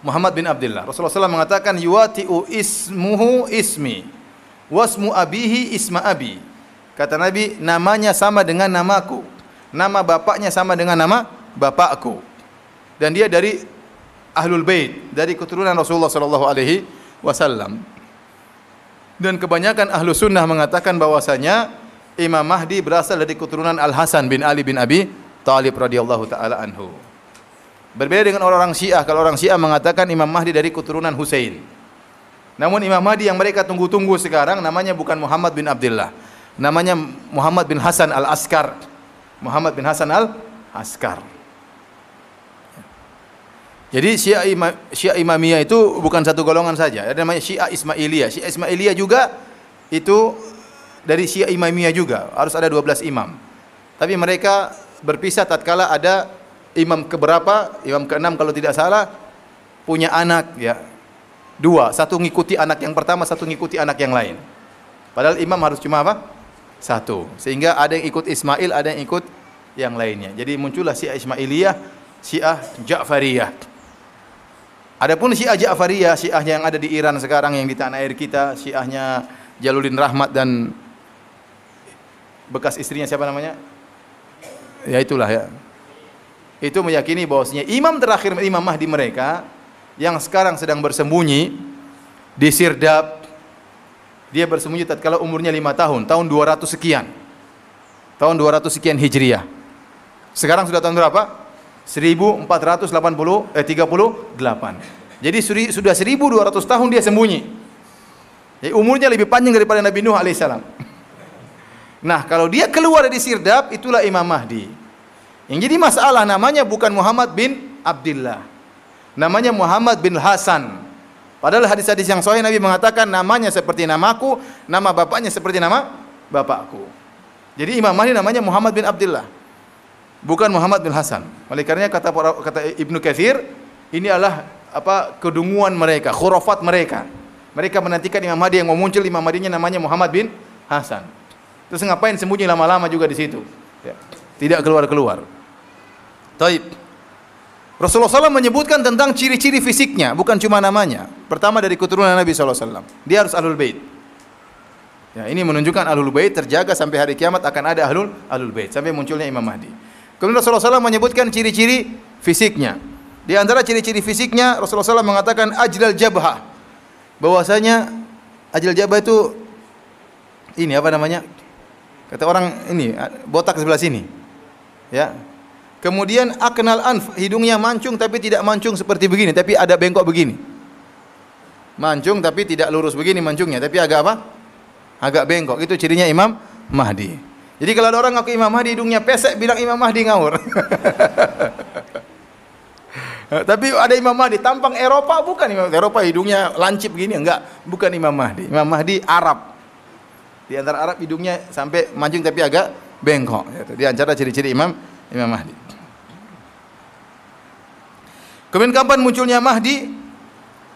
Muhammad bin Abdullah. Rasulullah SAW mengatakan yuwati'u ismuhu ismi wasmu abihi isma abi. Kata Nabi, namanya sama dengan namaku. Nama bapaknya sama dengan nama bapakku. Dan dia dari Ahlul Bait, dari keturunan Rasulullah sallallahu alaihi wasallam. Dan kebanyakan ahlu sunnah mengatakan bahwasanya Imam Mahdi berasal dari keturunan Al-Hasan bin Ali bin Abi Thalib radhiyallahu taala anhu. Berbeda dengan orang-orang Syiah. Kalau orang Syiah mengatakan Imam Mahdi dari keturunan Husain. Namun Imam Mahdi yang mereka tunggu-tunggu sekarang namanya bukan Muhammad bin Abdullah. Namanya Muhammad bin Hasan al-Askar. Muhammad bin Hasan askar. Jadi Syiah Imamiyah itu bukan satu golongan saja. Ada namanya Syiah Ismailiyah. Syiah Ismailiyah juga itu dari Syiah Imamiyah juga. Harus ada 12 imam. Tapi mereka berpisah tatkala ada imam keberapa, imam ke-6 kalau tidak salah, punya anak ya. 2, satu ngikuti anak yang pertama, satu ngikuti anak yang lain. Padahal imam harus cuma apa? 1. Sehingga ada yang ikut Ismail, ada yang ikut yang lainnya. Jadi muncullah Syiah Ismailiyah, Syiah Ja'fariyah. Adapun Syiah Ja'fariyah, Syiah yang ada di Iran sekarang, yang di tanah air kita, Syiahnya Jaludin Rahmat dan bekas istrinya siapa namanya? Ya itulah ya. Itu meyakini bahwasanya imam terakhir, Imam Mahdi mereka yang sekarang sedang bersembunyi di Sirdab. Dia bersembunyi tatkala umurnya 5 tahun, tahun 200 sekian. Tahun 200 sekian Hijriah. Sekarang sudah tahun berapa? 1438. Jadi sudah 1200 tahun dia sembunyi. Jadi umurnya lebih panjang daripada Nabi Nuh alaihissalam. Nah, kalau dia keluar dari Sirdab, itulah Imam Mahdi. Yang jadi masalah namanya bukan Muhammad bin Abdullah. Namanya Muhammad bin Hasan. Padahal hadis-hadis yang sahih Nabi mengatakan namanya seperti namaku, nama bapaknya seperti nama bapakku. Jadi Imam Mahdi namanya Muhammad bin Abdullah, bukan Muhammad bin Hasan. Oleh karenanya kata Ibnu Katsir, ini adalah kedunguan mereka, khurafat mereka. Mereka menantikan Imam Mahdi yang mau muncul, Imam Mahdinya namanya Muhammad bin Hasan. Terus ngapain sembunyi lama-lama juga di situ? Ya. Tidak keluar-keluar. Taib. Rasulullah SAW menyebutkan tentang ciri-ciri fisiknya, bukan cuma namanya. Pertama dari keturunan Nabi SAW. Dia harus Ahlul Bait. Ya, ini menunjukkan Ahlul Bait terjaga sampai hari kiamat, akan ada Ahlul Bait sampai munculnya Imam Mahdi. Kemudian Rasulullah SAW menyebutkan ciri-ciri fisiknya. Di antara ciri-ciri fisiknya Rasulullah SAW mengatakan ajlal jabhah. Bahwasanya ajlal jabhah itu ini apa namanya? Kata orang ini botak sebelah sini. Ya. Kemudian aknal anf, hidungnya mancung tapi tidak mancung seperti begini, tapi ada bengkok begini. Mancung tapi tidak lurus begini mancungnya, tapi agak apa? Agak bengkok. Itu cirinya Imam Mahdi. Jadi kalau ada orang ngaku Imam Mahdi hidungnya pesek, bilang Imam Mahdi ngawur. Tapi ada Imam Mahdi tampang Eropa, bukan Imam Eropa hidungnya lancip begini, enggak, bukan Imam Mahdi. Imam Mahdi Arab. Di antara Arab hidungnya sampai mancung tapi agak bengkok. Di antara ciri-ciri Imam Mahdi. Kemudian kapan munculnya Mahdi?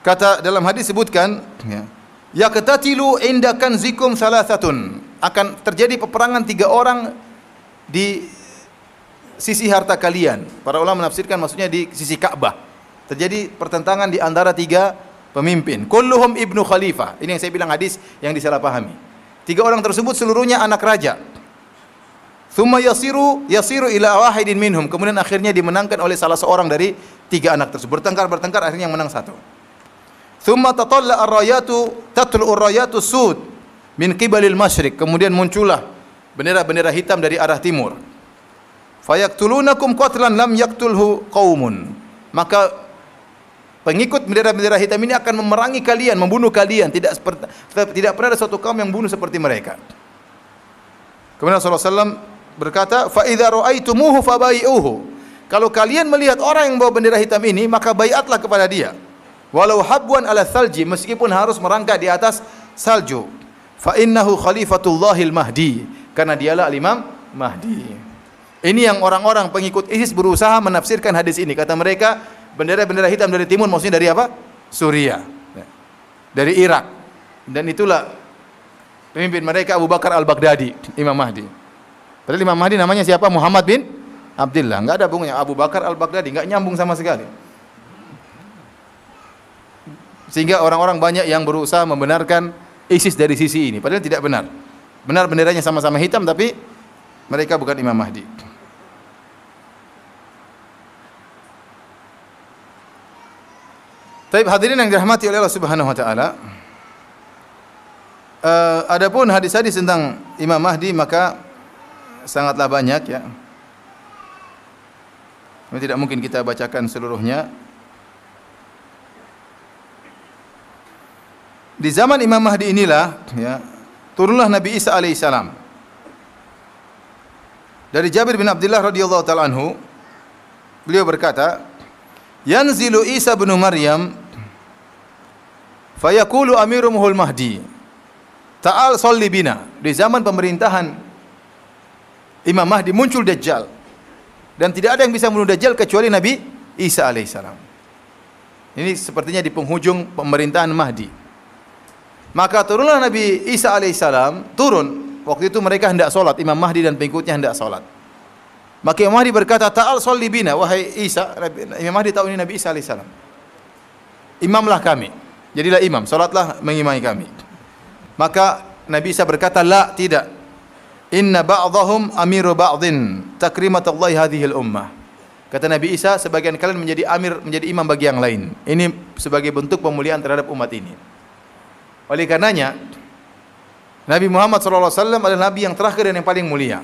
Kata dalam hadis sebutkan, ya yaqtatilu inda kanzikum salasatun. Akan terjadi peperangan 3 orang di sisi harta kalian. Para ulama menafsirkan maksudnya di sisi Ka'bah. Terjadi pertentangan di antara 3 pemimpin. Kulluhum ibnu khalifah. Ini yang saya bilang hadis yang disalahpahami. 3 orang tersebut seluruhnya anak raja. Thumma yasiru ila wahidin minhum. Kemudian akhirnya dimenangkan oleh salah seorang dari 3 anak tersebut. Bertengkar akhirnya yang menang 1. Thumma tatalla ar-rayatu tatlu ar-rayatu sud min qibalil masyriq. Kemudian muncullah bendera-bendera hitam dari arah timur. Fayaqtulunakum qatlan lam yaqtulhu qaumun. Maka pengikut bendera-bendera hitam ini akan memerangi kalian, membunuh kalian. Tidak pernah ada suatu kaum yang bunuh seperti mereka. Kemudian Rasulullah SAW berkata, fa idza ra'aitumuhu fabai'uhu. Kalau kalian melihat orang yang bawa bendera hitam ini, maka baiatlah kepada dia. Walau habwan ala thalji, meskipun harus merangkak di atas salju. Fa innahu khalifatullahil mahdi, karena dialah Imam Mahdi. Ini yang orang-orang pengikut ISIS berusaha menafsirkan hadis ini. Kata mereka, bendera-bendera hitam dari timur maksudnya dari apa? Suriah. Dari Irak. Dan itulah pemimpin mereka Abu Bakar al-Baghdadi, Imam Mahdi. Padahal Imam Mahdi namanya siapa? Muhammad bin Abdullah. Enggak ada hubungannya Abu Bakar al-Baghdadi, enggak nyambung sama sekali. Sehingga orang-orang banyak yang berusaha membenarkan ISIS dari sisi ini, padahal tidak benar. Benar benderanya sama-sama hitam tapi mereka bukan Imam Mahdi. Taib hadirin yang dirahmati oleh Allah Subhanahu wa taala. Adapun hadis-hadis tentang Imam Mahdi maka sangatlah banyak ya. Tidak mungkin kita bacakan seluruhnya. Di zaman Imam Mahdi inilah ya, turunlah Nabi Isa alaihissalam. Dari Jabir bin Abdullah radhiyallahu taala anhu, beliau berkata, yanzilu Isa bin Maryam fayaqulu amirumuhul mahdi ta'al sholli bina. Di zaman pemerintahan Imam Mahdi muncul Dajjal, dan tidak ada yang bisa membunuh Dajjal kecuali Nabi Isa alaihissalam. Ini sepertinya di penghujung pemerintahan Mahdi. Maka turunlah Nabi Isa alaihissalam, turun. Waktu itu mereka hendak solat, Imam Mahdi dan pengikutnya hendak solat. Maka Imam Mahdi berkata, ta'al sholli bina, wahai Isa. Imam Mahdi tahu ini Nabi Isa alaihissalam. Imamlah kami, jadilah imam, solatlah mengimami kami. Maka Nabi Isa berkata, la, tidak. Inna ba'dahum amiru ba'dhin takrimatullahi hadhil ummah. Kata Nabi Isa, sebagian kalian menjadi amir, menjadi imam bagi yang lain. Ini sebagai bentuk pemuliaan terhadap umat ini. Oleh karenanya, Nabi Muhammad SAW adalah Nabi yang terakhir dan yang paling mulia.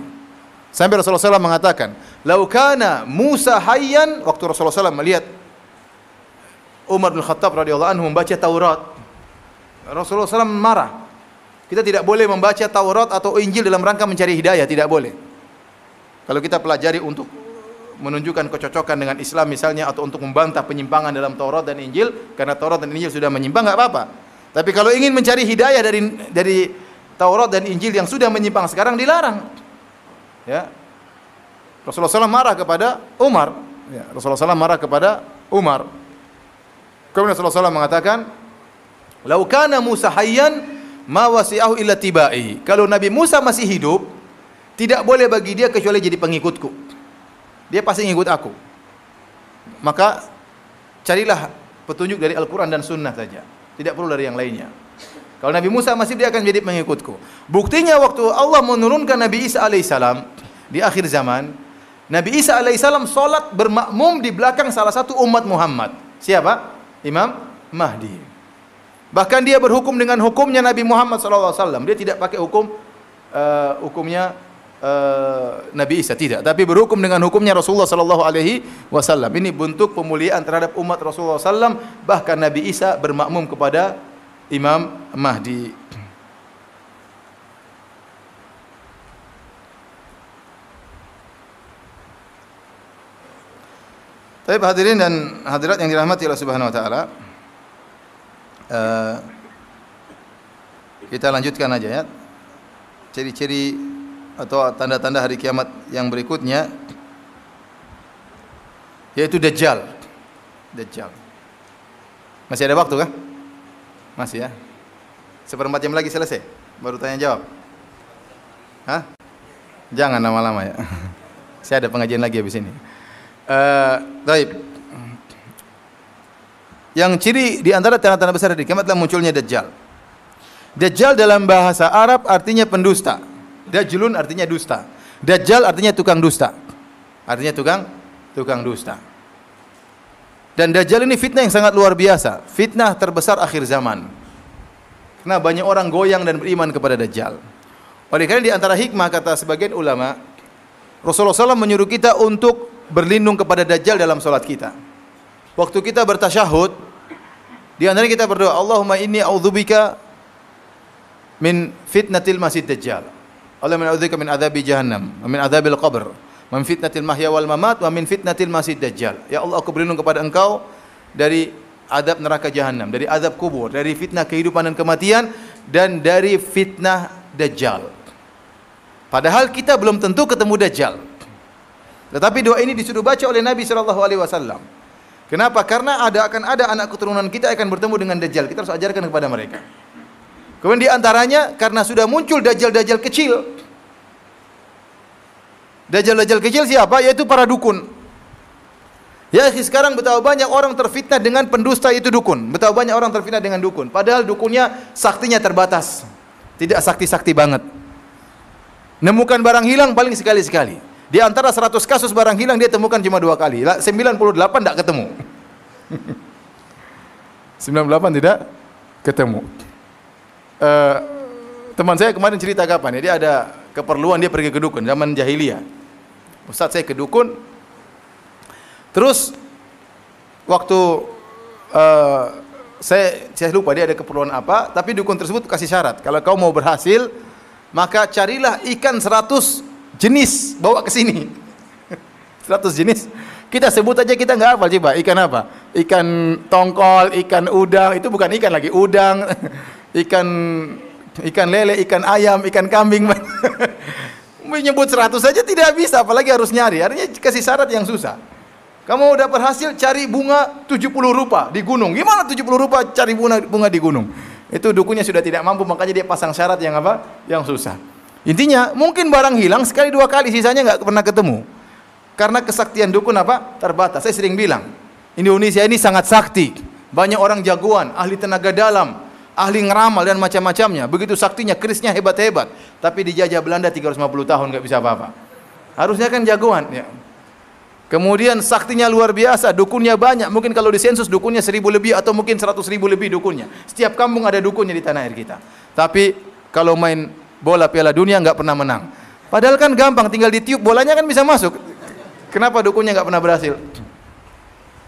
Sampai Rasulullah SAW mengatakan, "Lau kana Musa hayyan," waktu Rasulullah SAW melihat Umar bin Khattab radhiyallahu anhu membaca Taurat, Rasulullah SAW marah. Kita tidak boleh membaca Taurat atau Injil dalam rangka mencari hidayah, tidak boleh. Kalau kita pelajari untuk menunjukkan kecocokan dengan Islam misalnya, atau untuk membantah penyimpangan dalam Taurat dan Injil, karena Taurat dan Injil sudah menyimpang, enggak apa-apa. Tapi kalau ingin mencari hidayah dari Taurat dan Injil yang sudah menyimpang sekarang, dilarang. Ya, Rasulullah SAW marah kepada Umar. Ya, Rasulullah SAW marah kepada Umar. Kemudian Rasulullah SAW mengatakan, "Lau kana Musa hayyan, ma wasi'ahu illa tibai." Kalau Nabi Musa masih hidup, tidak boleh bagi dia kecuali jadi pengikutku. Dia pasti ngikut aku. Maka carilah petunjuk dari Al-Quran dan Sunnah saja. Tidak perlu dari yang lainnya. Kalau Nabi Musa masih, dia akan menjadi pengikutku. Buktinya waktu Allah menurunkan Nabi Isa alaihissalam di akhir zaman, Nabi Isa alaihissalam solat bermakmum di belakang salah satu umat Muhammad. Siapa? Imam Mahdi. Bahkan dia berhukum dengan hukumnya Nabi Muhammad SAW. Dia tidak pakai hukumnya Nabi Isa, tidak. Tapi berhukum dengan hukumnya Rasulullah SAW. Ini bentuk pemuliaan terhadap umat Rasulullah SAW. Bahkan Nabi Isa bermakmum kepada Imam Mahdi. Tapi hadirin dan hadirat yang dirahmati Allah Subhanahu wa taala, kita lanjutkan aja ya. Ciri-ciri atau tanda-tanda hari kiamat yang berikutnya, yaitu Dajjal. Dajjal. Masih ada waktu kah? Masih ya. 1/4 jam lagi selesai. Baru tanya jawab. Hah? Jangan lama-lama ya. Saya ada pengajian lagi habis ini. Baik. Yang ciri di antara tanda-tanda besar di kiamat adalah munculnya Dajjal. Dajjal dalam bahasa Arab artinya pendusta. Dajjulun artinya dusta. Dajjal artinya tukang dusta. Artinya tukang dusta. Dan Dajjal ini fitnah yang sangat luar biasa. Fitnah terbesar akhir zaman. Karena banyak orang goyang dan beriman kepada Dajjal. Oleh karena di antara hikmah, kata sebagian ulama, Rasulullah SAW menyuruh kita untuk berlindung kepada Dajjal dalam solat kita. Waktu kita bertasyahud, di antara kita berdoa, Allahumma inni a'udzubika min fitnatil masih Dajjal. Allahumma inni a'udzubika min adzabi jahannam, wa min adzabil qabr, wa min fitnatil mahya wal mamat, wa min fitnatil masih Dajjal. Ya Allah, aku berlindung kepada Engkau dari azab neraka jahannam, dari azab kubur, dari fitnah kehidupan dan kematian, dan dari fitnah Dajjal. Padahal kita belum tentu ketemu Dajjal. Tetapi doa ini disuruh baca oleh Nabi SAW. Kenapa? Karena akan ada anak keturunan kita akan bertemu dengan Dajjal. Kita harus ajarkan kepada mereka. Kemudian di antaranya, karena sudah muncul Dajjal-Dajjal kecil. Dajjal-Dajjal kecil siapa? Yaitu para dukun. Ya, sekarang betapa banyak orang terfitnah dengan pendusta itu dukun. Betapa banyak orang terfitnah dengan dukun. Padahal dukunnya saktinya terbatas. Tidak sakti-sakti banget. Nemukan barang hilang paling sekali-sekali. Di antara 100 kasus barang hilang dia temukan cuma 2 kali. 98 tidak ketemu. 98 tidak ketemu. Teman saya kemarin cerita kapan ya, dia ada keperluan, dia pergi ke dukun zaman jahiliyah. Ustaz, saya ke dukun. Terus waktu saya lupa dia ada keperluan apa, tapi dukun tersebut kasih syarat, kalau kau mau berhasil, maka carilah ikan 100 jenis, bawa ke sini. 100 jenis. Kita sebut aja kita nggak hafal. Coba ikan apa? Ikan tongkol, ikan udang, itu bukan ikan lagi, udang, ikan lele, ikan ayam, ikan kambing. Menyebut 100 saja tidak bisa, apalagi harus nyari. Artinya kasih syarat yang susah. Kamu udah berhasil cari bunga 70 rupa di gunung. Gimana 70 rupa cari bunga di gunung? Itu dukunnya sudah tidak mampu, makanya dia pasang syarat yang apa? Yang susah. Intinya mungkin barang hilang sekali dua kali, sisanya nggak pernah ketemu. Karena kesaktian dukun apa? Terbatas. Saya sering bilang, Indonesia ini sangat sakti. Banyak orang jagoan, ahli tenaga dalam, ahli ngeramal dan macam-macamnya. Begitu saktinya, kerisnya hebat-hebat. Tapi dijajah Belanda 350 tahun nggak bisa apa-apa. Harusnya kan jagoan. Ya. Kemudian saktinya luar biasa, dukunnya banyak. Mungkin kalau disensus dukunnya 1000 lebih atau mungkin 100.000 lebih dukunnya. Setiap kampung ada dukunnya di tanah air kita. Tapi kalau main bola Piala Dunia nggak pernah menang. Padahal kan gampang, tinggal ditiup bolanya kan bisa masuk. Kenapa dukunnya nggak pernah berhasil?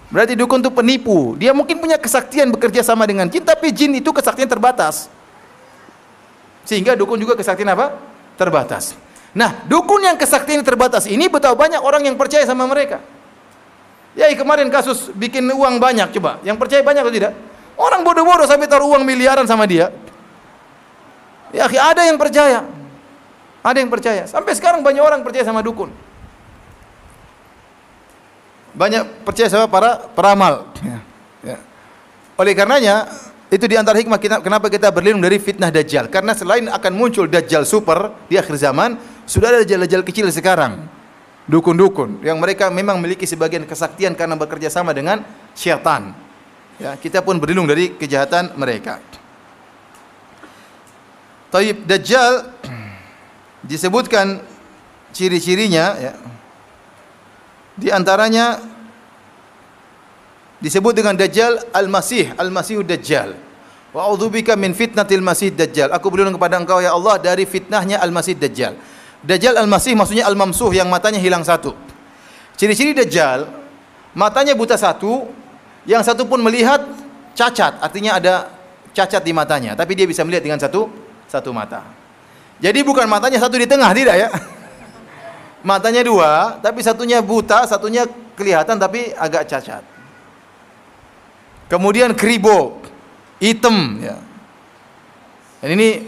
Berarti dukun itu penipu. Dia mungkin punya kesaktian bekerja sama dengan jin, tapi jin itu kesaktian terbatas. Sehingga dukun juga kesaktian apa? Terbatas. Nah, dukun yang kesaktian terbatas ini betapa banyak orang yang percaya sama mereka. Ya, kemarin kasus bikin uang banyak, coba. Yang percaya banyak atau tidak? Orang bodoh-bodoh sampai taruh uang miliaran sama dia. Ya, ada yang percaya. Ada yang percaya. Sampai sekarang banyak orang percaya sama dukun. Banyak percaya sama para peramal. Ya. Oleh karenanya, itu di antara hikmah kita, kenapa kita berlindung dari fitnah Dajjal. Karena selain akan muncul Dajjal super di akhir zaman, sudah ada Dajjal kecil sekarang. Dukun-dukun yang mereka memang memiliki sebagian kesaktian karena bekerja sama dengan syaitan. Ya, kita pun berlindung dari kejahatan mereka. Taib Dajjal disebutkan ciri-cirinya, ya. Di antaranya disebut dengan Dajjal Al-Masihud Dajjal. Wa a'udzubika min fitnatil Masih Dajjal. Aku berlindung kepada Engkau ya Allah dari fitnahnya Al-Masih Dajjal. Dajjal Al-Masih maksudnya Al-Mamsuh, yang matanya hilang satu. Ciri-ciri Dajjal, matanya buta satu, yang satu pun melihat cacat, artinya ada cacat di matanya, tapi dia bisa melihat dengan satu mata. Jadi bukan matanya satu di tengah, tidak ya. Matanya dua, tapi satunya buta, satunya kelihatan tapi agak cacat. Kemudian kribo, hitam, ya. Dan ini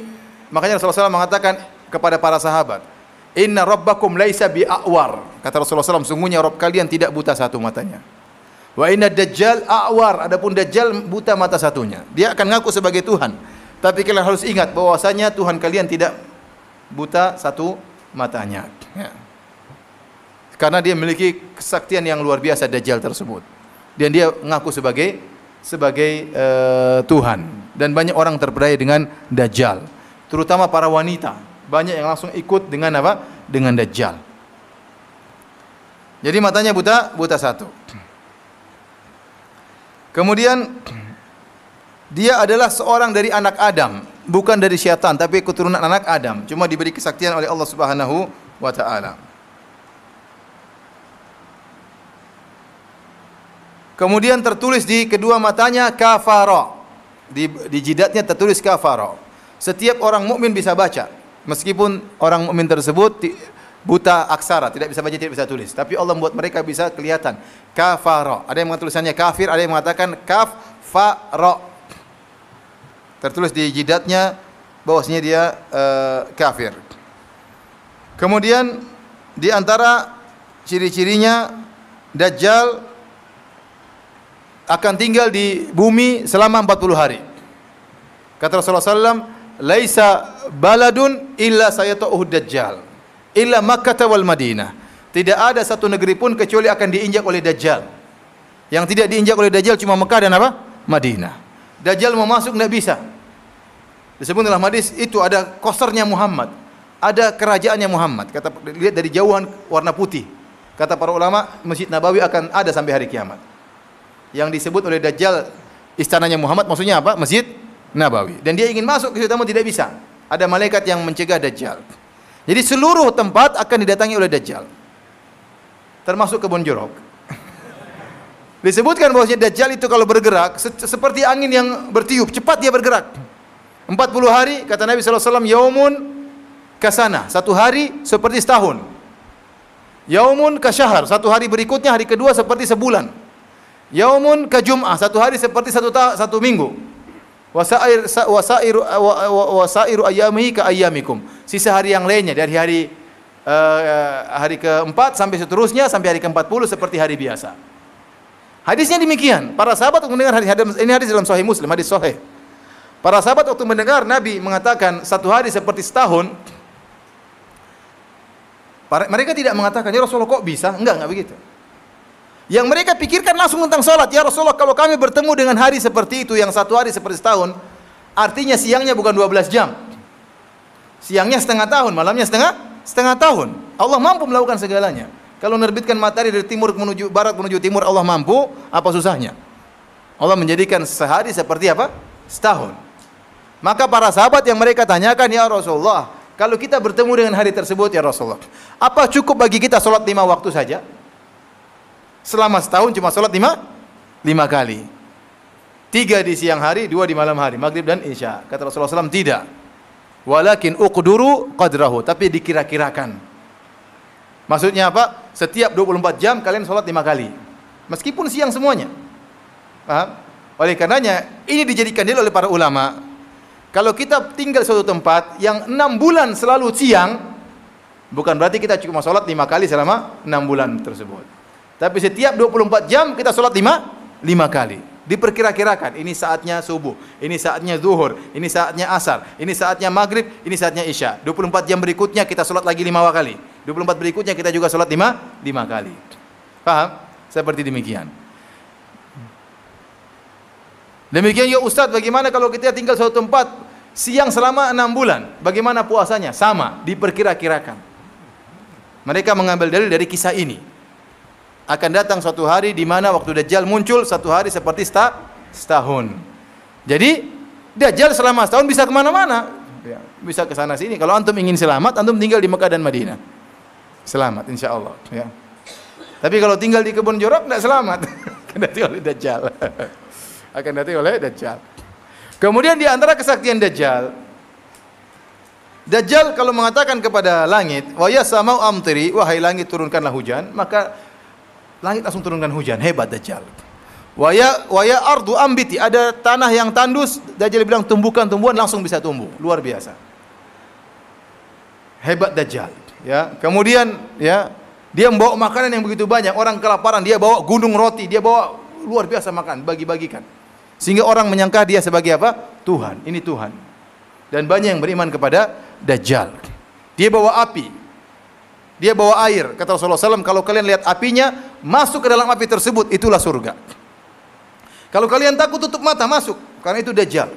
makanya Rasulullah SAW mengatakan kepada para sahabat, Inna rabbakum laisa bi'awar. Kata Rasulullah SAW, sungguhnya Rabb kalian tidak buta satu matanya. Wa inna Dajjal a'war. Adapun Dajjal buta mata satunya. Dia akan ngaku sebagai Tuhan. Tapi kalian harus ingat bahwasanya Tuhan kalian tidak buta satu matanya. Ya. Karena dia memiliki kesaktian yang luar biasa Dajjal tersebut. Dan dia ngaku sebagai Tuhan. Dan banyak orang terpedaya dengan Dajjal. Terutama para wanita. Banyak yang langsung ikut dengan apa? Dengan Dajjal. Jadi matanya buta satu. Kemudian dia adalah seorang dari anak Adam, bukan dari syaitan, tapi keturunan anak Adam. Cuma diberi kesaktian oleh Allah Subhanahu wa taala. Kemudian tertulis di kedua matanya kafara. Di jidatnya tertulis kafara. Setiap orang mukmin bisa baca. Meskipun orang mukmin tersebut buta aksara, tidak bisa baca, tidak bisa tulis, tapi Allah membuat mereka bisa kelihatan. Kafara. Ada yang mengatakan tulisannya kafir, ada yang mengatakan kafara. Tertulis di jidatnya bahwasanya dia kafir. Kemudian di antara ciri-cirinya Dajjal akan tinggal di bumi selama 40 hari. Kata Rasulullah SAW, laisa baladun illa sayata'uhu Dajjal illa Makkah wal Madinah. Tidak ada satu negeri pun kecuali akan diinjak oleh Dajjal. Yang tidak diinjak oleh Dajjal cuma Mekah dan apa? Madinah. Dajjal mau masuk tidak bisa. Disebut dalam hadis itu ada kosernya Muhammad, ada kerajaannya Muhammad. Kata lihat dari jauhan warna putih. Kata para ulama Masjid Nabawi akan ada sampai hari kiamat. Yang disebut oleh Dajjal istananya Muhammad maksudnya apa? Masjid Nabawi. Dan dia ingin masuk ke situ namun tidak bisa. Ada malaikat yang mencegah Dajjal. Jadi seluruh tempat akan didatangi oleh Dajjal. Termasuk kebun jeruk. Disebutkan bahwasanya Dajjal itu kalau bergerak seperti angin yang bertiup, cepat dia bergerak. 40 hari kata Nabi SAW, yaumun kasana, satu hari seperti setahun. Yaumun ka syahr, satu hari berikutnya hari kedua seperti sebulan. Yaumun ka jum'ah, satu hari seperti satu minggu. Wasairu ayyamihi ka ayyamikum. Sisa hari yang lainnya dari hari keempat sampai seterusnya sampai hari ke-40 seperti hari biasa. Hadisnya demikian. Para sahabat waktu mendengar hadis ini, hadis dalam Sahih Muslim, hadis sahih. Para sahabat waktu mendengar Nabi mengatakan satu hari seperti setahun, mereka tidak mengatakan, ya Rasulullah kok bisa? Enggak begitu. Yang mereka pikirkan langsung tentang salat. Ya Rasulullah, kalau kami bertemu dengan hari seperti itu, yang satu hari seperti setahun, artinya siangnya bukan 12 jam. Siangnya setengah tahun, malamnya setengah tahun. Allah mampu melakukan segalanya. Kalau menerbitkan matahari dari timur menuju barat menuju timur, Allah mampu, apa susahnya? Allah menjadikan sehari seperti apa? Setahun. Maka para sahabat yang mereka tanyakan, ya Rasulullah, kalau kita bertemu dengan hari tersebut, ya Rasulullah, apa cukup bagi kita sholat 5 waktu saja? Selama setahun cuma sholat 5 kali. 3 di siang hari, 2 di malam hari, maghrib dan isya. Kata Rasulullah SAW, tidak. Walakin uqduru qadrahu, tapi dikira-kirakan. Maksudnya apa? Setiap 24 jam kalian sholat 5 kali. Meskipun siang semuanya. Paham? Oleh karenanya, ini dijadikan dalil oleh para ulama. Kalau kita tinggal suatu tempat yang 6 bulan selalu siang, bukan berarti kita cuma sholat 5 kali selama 6 bulan tersebut. Tapi setiap 24 jam kita sholat 5 kali. Diperkira-kirakan, ini saatnya subuh, ini saatnya zuhur, ini saatnya asar, ini saatnya maghrib, ini saatnya isya. 24 jam berikutnya kita sholat lagi 5 kali. 24 berikutnya kita juga sholat 5 kali. Paham? Seperti demikian. Demikian ya Ustaz, bagaimana kalau kita tinggal suatu tempat siang selama 6 bulan? Bagaimana puasanya? Sama, diperkira-kirakan. Mereka mengambil dalil dari kisah ini. Akan datang suatu hari di mana waktu Dajjal muncul, satu hari seperti setahun. Jadi Dajjal selama setahun bisa kemana-mana, ya, bisa ke sana sini. Kalau antum ingin selamat, antum tinggal di Mekah dan Madinah, selamat insya Allah. Ya. Tapi kalau tinggal di kebun jorok, tidak selamat. Akan datang oleh Dajjal. Akan datang oleh Dajjal. Kemudian di antara kesaktian Dajjal, Dajjal kalau mengatakan kepada langit, wa ya samau amtiri, wahai langit turunkanlah hujan, maka langit langsung turunkan hujan. Hebat Dajjal. Wa ya ardu ambiti, ada tanah yang tandus, Dajjal bilang tumbuhan langsung bisa tumbuh. Luar biasa. Hebat Dajjal, ya. Kemudian ya, dia membawa makanan yang begitu banyak, orang kelaparan, dia bawa gunung roti, dia bawa luar biasa makan, bagi-bagikan. Sehingga orang menyangka dia sebagai apa? Tuhan. Ini Tuhan. Dan banyak yang beriman kepada Dajjal. Dia bawa api, dia bawa air. Kata Rasulullah SAW, kalau kalian lihat apinya, masuk ke dalam api tersebut, itulah surga. Kalau kalian takut, tutup mata, masuk, karena itu Dajjal.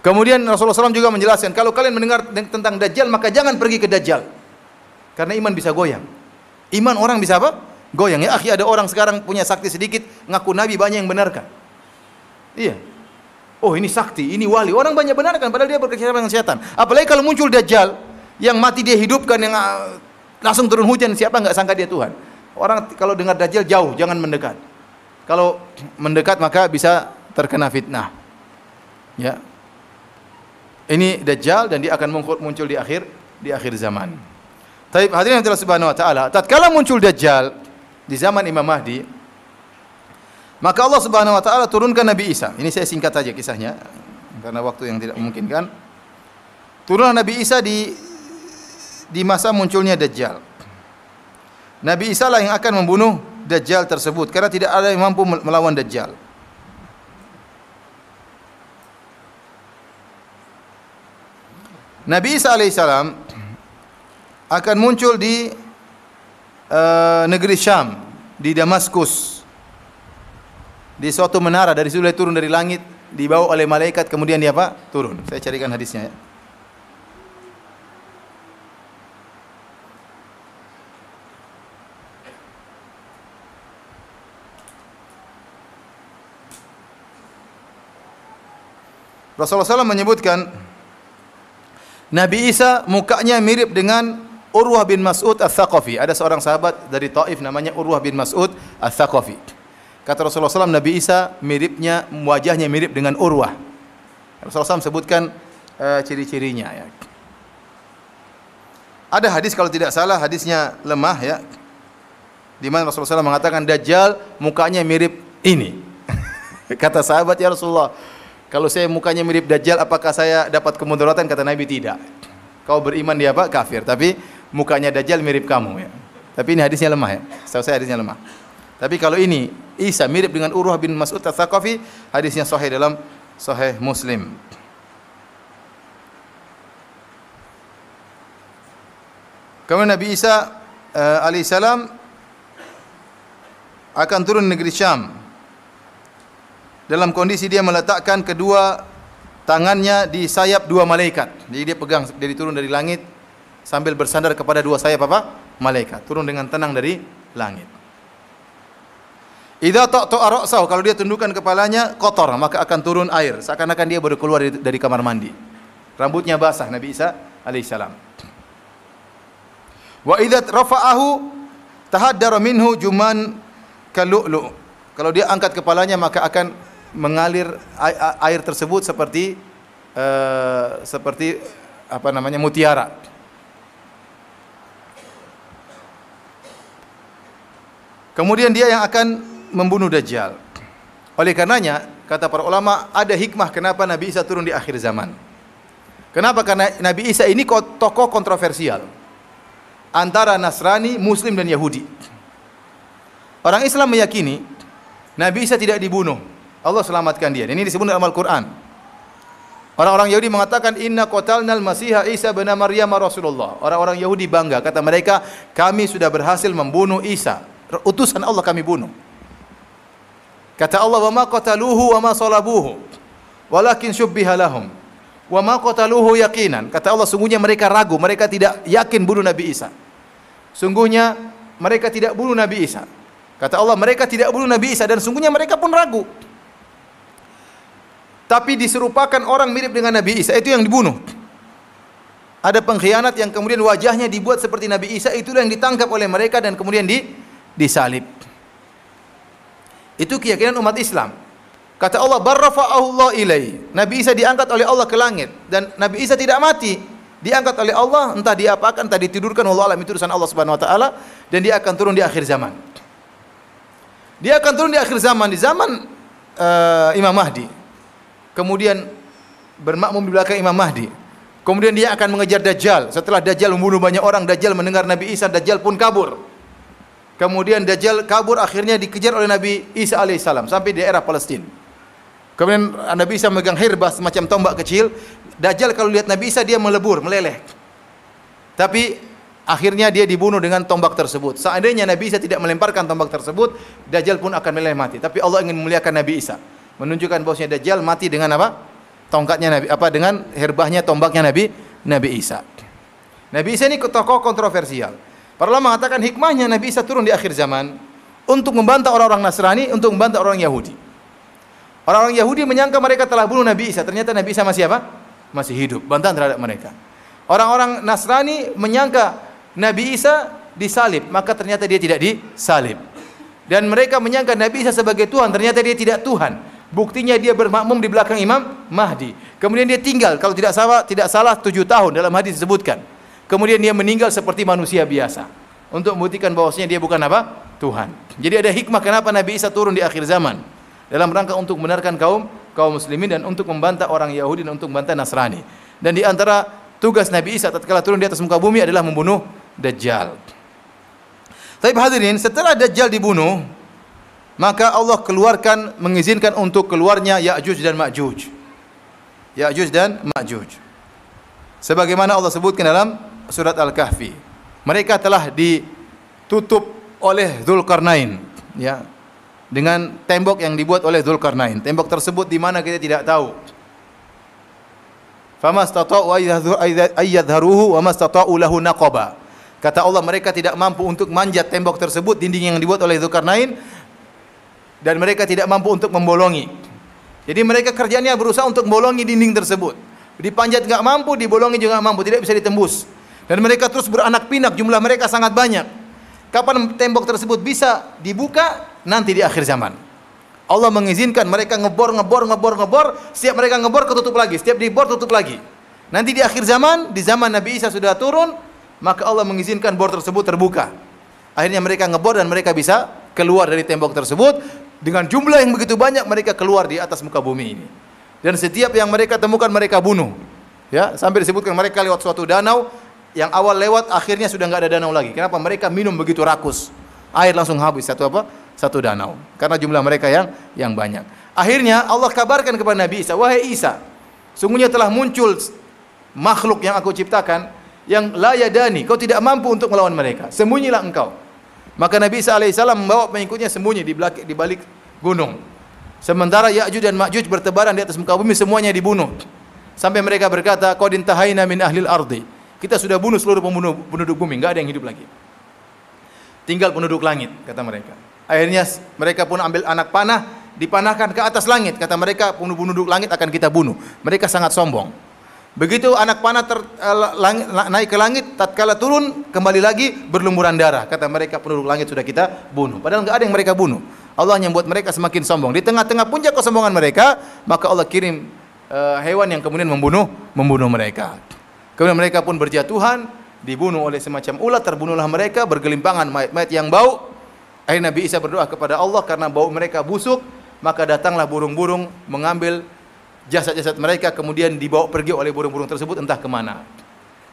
Kemudian Rasulullah SAW juga menjelaskan, kalau kalian mendengar tentang Dajjal, maka jangan pergi ke Dajjal, karena iman bisa goyang. Iman orang bisa apa? Goyang. Ya akhi, ada orang sekarang punya sakti sedikit, ngaku Nabi, banyak yang benarkan. Iya. Oh ini sakti, ini wali, orang banyak benarkan, padahal dia berkecimpung dengan setan. Apalagi kalau muncul Dajjal, yang mati dia hidupkan, yang langsung turun hujan, siapa nggak sangka dia Tuhan. Orang kalau dengar Dajjal jauh, jangan mendekat. Kalau mendekat maka bisa terkena fitnah. Ya. Ini Dajjal dan dia akan muncul di akhir zaman. Tapi hadirin Allah Subhanahu wa taala, tatkala muncul Dajjal di zaman Imam Mahdi, maka Allah Subhanahu wa taala turunkan Nabi Isa. Ini saya singkat saja kisahnya karena waktu yang tidak memungkinkan. Turunlah Nabi Isa di masa munculnya Dajjal. Nabi Isa lah yang akan membunuh Dajjal tersebut, karena tidak ada yang mampu melawan Dajjal. Nabi Isa alaihissalam akan muncul di negeri Syam, di Damaskus, di suatu menara. Dari situ dia turun dari langit, dibawa oleh malaikat, kemudian dia apa? Turun. Saya carikan hadisnya ya. Rasulullah SAW menyebutkan Nabi Isa mukanya mirip dengan Urwah bin Mas'ud Ats-Tsaqafi. Ada seorang sahabat dari Taif namanya Urwah bin Mas'ud Ats-Tsaqafi. Kata Rasulullah SAW, Nabi Isa miripnya, wajahnya mirip dengan Urwah. Rasulullah SAW sebutkan ciri-cirinya ya. Ada hadis kalau tidak salah hadisnya lemah ya. Di mana Rasulullah SAW mengatakan Dajjal mukanya mirip ini. Kata sahabat, ya Rasulullah, kalau saya mukanya mirip Dajjal apakah saya dapat kemudaratan? Kata Nabi, tidak. Kau beriman dia apa? Kafir. Tapi mukanya Dajjal mirip kamu ya. Tapi ini hadisnya lemah ya. Setahu saya hadisnya lemah. Tapi kalau ini Isa mirip dengan Urwah bin Mas'ud Ats-Tsaqafi, hadisnya sahih dalam Sahih Muslim. Kemudian Nabi Isa alaihissalam akan turun negeri Syam dalam kondisi dia meletakkan kedua tangannya di sayap dua malaikat. Jadi dia pegang, jadi turun dari langit sambil bersandar kepada dua sayap apa? Malaikat. Turun dengan tenang dari langit. Idza ta'ta ra'sahu, kalau dia tundukkan kepalanya kotor, maka akan turun air seakan-akan dia baru keluar dari kamar mandi. Rambutnya basah Nabi Isa alaihissalam. Wa idza rafa'ahu tahaddara minhu juman kalu'lu'. Kalau dia angkat kepalanya maka akan mengalir air tersebut seperti apa namanya, mutiara. Kemudian dia yang akan membunuh Dajjal. Oleh karenanya kata para ulama ada hikmah kenapa Nabi Isa turun di akhir zaman. Kenapa? Karena Nabi Isa ini tokoh kontroversial antara Nasrani, Muslim dan Yahudi. Orang Islam meyakini Nabi Isa tidak dibunuh, Allah selamatkan dia. Ini disebut dalam Al-Quran. Orang-orang Yahudi mengatakan inna qatalnal Masiha Isa bin Maryam Rasulullah. Orang-orang Yahudi bangga, kata mereka, kami sudah berhasil membunuh Isa, utusan Allah kami bunuh. Kata Allah, wa ma qataluhu wa ma salabuhu walakin syubbiha lahum wa ma qataluhu yaqinan. Kata Allah, sungguhnya mereka ragu, mereka tidak yakin bunuh Nabi Isa. Sungguhnya mereka tidak bunuh Nabi Isa. Kata Allah, mereka tidak bunuh Nabi Isa dan sungguhnya mereka pun ragu. Tapi diserupakan orang mirip dengan Nabi Isa, itu yang dibunuh. Ada pengkhianat yang kemudian wajahnya dibuat seperti Nabi Isa, itulah yang ditangkap oleh mereka dan kemudian disalib. Itu keyakinan umat Islam. Kata Allah, barrafa'ahu Allah ilaihi. Nabi Isa diangkat oleh Allah ke langit dan Nabi Isa tidak mati. Diangkat oleh Allah, entah diapakan, entah ditidurkan, wallahu alam, itu urusan Allah Subhanahu wa taala, dan dia akan turun di akhir zaman. Dia akan turun di akhir zaman, di zaman Imam Mahdi. Kemudian bermakmum di belakang Imam Mahdi. Kemudian dia akan mengejar Dajjal. Setelah Dajjal membunuh banyak orang, Dajjal mendengar Nabi Isa, Dajjal pun kabur. Kemudian Dajjal kabur, akhirnya dikejar oleh Nabi Isa alaihissalam sampai di daerah Palestina. Kemudian Nabi Isa memegang hirbah semacam tombak kecil. Dajjal kalau lihat Nabi Isa dia melebur, meleleh. Tapi akhirnya dia dibunuh dengan tombak tersebut. Seandainya Nabi Isa tidak melemparkan tombak tersebut, Dajjal pun akan meleleh mati. Tapi Allah ingin memuliakan Nabi Isa, menunjukkan bahwasanya Dajjal mati dengan apa? Tongkatnya Nabi, apa, dengan hirbahnya, tombaknya Nabi Isa. Nabi Isa ini tokoh kontroversial. Para ulama mengatakan hikmahnya Nabi Isa turun di akhir zaman untuk membantah orang-orang Nasrani, untuk membantah orang Yahudi. Orang-orang Yahudi menyangka mereka telah bunuh Nabi Isa, ternyata Nabi Isa masih apa? Masih hidup. Bantahan terhadap mereka. Orang-orang Nasrani menyangka Nabi Isa disalib, maka ternyata dia tidak disalib. Dan mereka menyangka Nabi Isa sebagai Tuhan, ternyata dia tidak Tuhan. Buktinya dia bermakmum di belakang Imam Mahdi. Kemudian dia tinggal, kalau tidak salah 7 tahun dalam hadis disebutkan. Kemudian dia meninggal seperti manusia biasa untuk membuktikan bahwasanya dia bukan apa? Tuhan. Jadi ada hikmah kenapa Nabi Isa turun di akhir zaman, dalam rangka untuk membenarkan kaum muslimin dan untuk membantah orang Yahudi dan untuk membantah Nasrani. Dan di antara tugas Nabi Isa tatkala turun di atas muka bumi adalah membunuh Dajjal. Tapi hadirin, setelah Dajjal dibunuh, maka Allah mengizinkan untuk keluarnya Ya'juj dan Ma'juj. Ya'juj dan Ma'juj. Sebagaimana Allah sebutkan dalam surat Al-Kahfi. Mereka telah ditutup oleh Dzulqarnain, ya, dengan tembok yang dibuat oleh Dzulqarnain. Tembok tersebut di mana kita tidak tahu. Famastata'u ayyadharuhu wa mastata'u lahu naqaba. Kata Allah, mereka tidak mampu untuk manjat tembok tersebut, dinding yang dibuat oleh Dzulqarnain, dan mereka tidak mampu untuk membolongi. Jadi mereka kerjanya berusaha untuk membolongi dinding tersebut. Dipanjat enggak mampu, dibolongi juga enggak mampu, tidak bisa ditembus. Dan mereka terus beranak pinak, jumlah mereka sangat banyak. Kapan tembok tersebut bisa dibuka? Nanti di akhir zaman. Allah mengizinkan mereka ngebor, setiap mereka ngebor ketutup lagi, setiap dibor tutup lagi. Nanti di akhir zaman, di zaman Nabi Isa sudah turun, maka Allah mengizinkan bor tersebut terbuka. Akhirnya mereka ngebor dan mereka bisa keluar dari tembok tersebut dengan jumlah yang begitu banyak. Mereka keluar di atas muka bumi ini. Dan setiap yang mereka temukan mereka bunuh. Ya, sampai disebutkan mereka lewat suatu danau yang awal lewat akhirnya sudah enggak ada danau lagi. Kenapa? Mereka minum begitu rakus. Air langsung habis satu danau. Karena jumlah mereka yang banyak. Akhirnya Allah kabarkan kepada Nabi Isa, "Wahai Isa, sungguhnya telah muncul makhluk yang aku ciptakan yang la yadani, kau tidak mampu untuk melawan mereka. Sembunyilah engkau." Maka Nabi Isa alaihissalam membawa pengikutnya sembunyi di balik gunung. Sementara Ya'juj dan Ma'juj bertebaran di atas muka bumi, semuanya dibunuh. Sampai mereka berkata, "Qad intahaina min ahlil ardi." Kita sudah bunuh seluruh penduduk bumi, enggak ada yang hidup lagi. Tinggal penduduk langit, kata mereka. Akhirnya mereka pun ambil anak panah, dipanahkan ke atas langit. Kata mereka, penduduk langit akan kita bunuh. Mereka sangat sombong. Begitu anak panah naik ke langit, tatkala turun kembali lagi berlumuran darah. Kata mereka, penduduk langit sudah kita bunuh. Padahal enggak ada yang mereka bunuh. Allah yang membuat mereka semakin sombong. Di tengah-tengah puncak kesombongan mereka, maka Allah kirim hewan yang kemudian membunuh mereka. Kemudian mereka pun berjatuhan, dibunuh oleh semacam ulat, terbunuhlah mereka, bergelimpangan mayat-mayat yang bau. Akhirnya Nabi Isa berdoa kepada Allah karena bau mereka busuk, maka datanglah burung-burung mengambil jasad-jasad mereka, kemudian dibawa pergi oleh burung-burung tersebut entah kemana.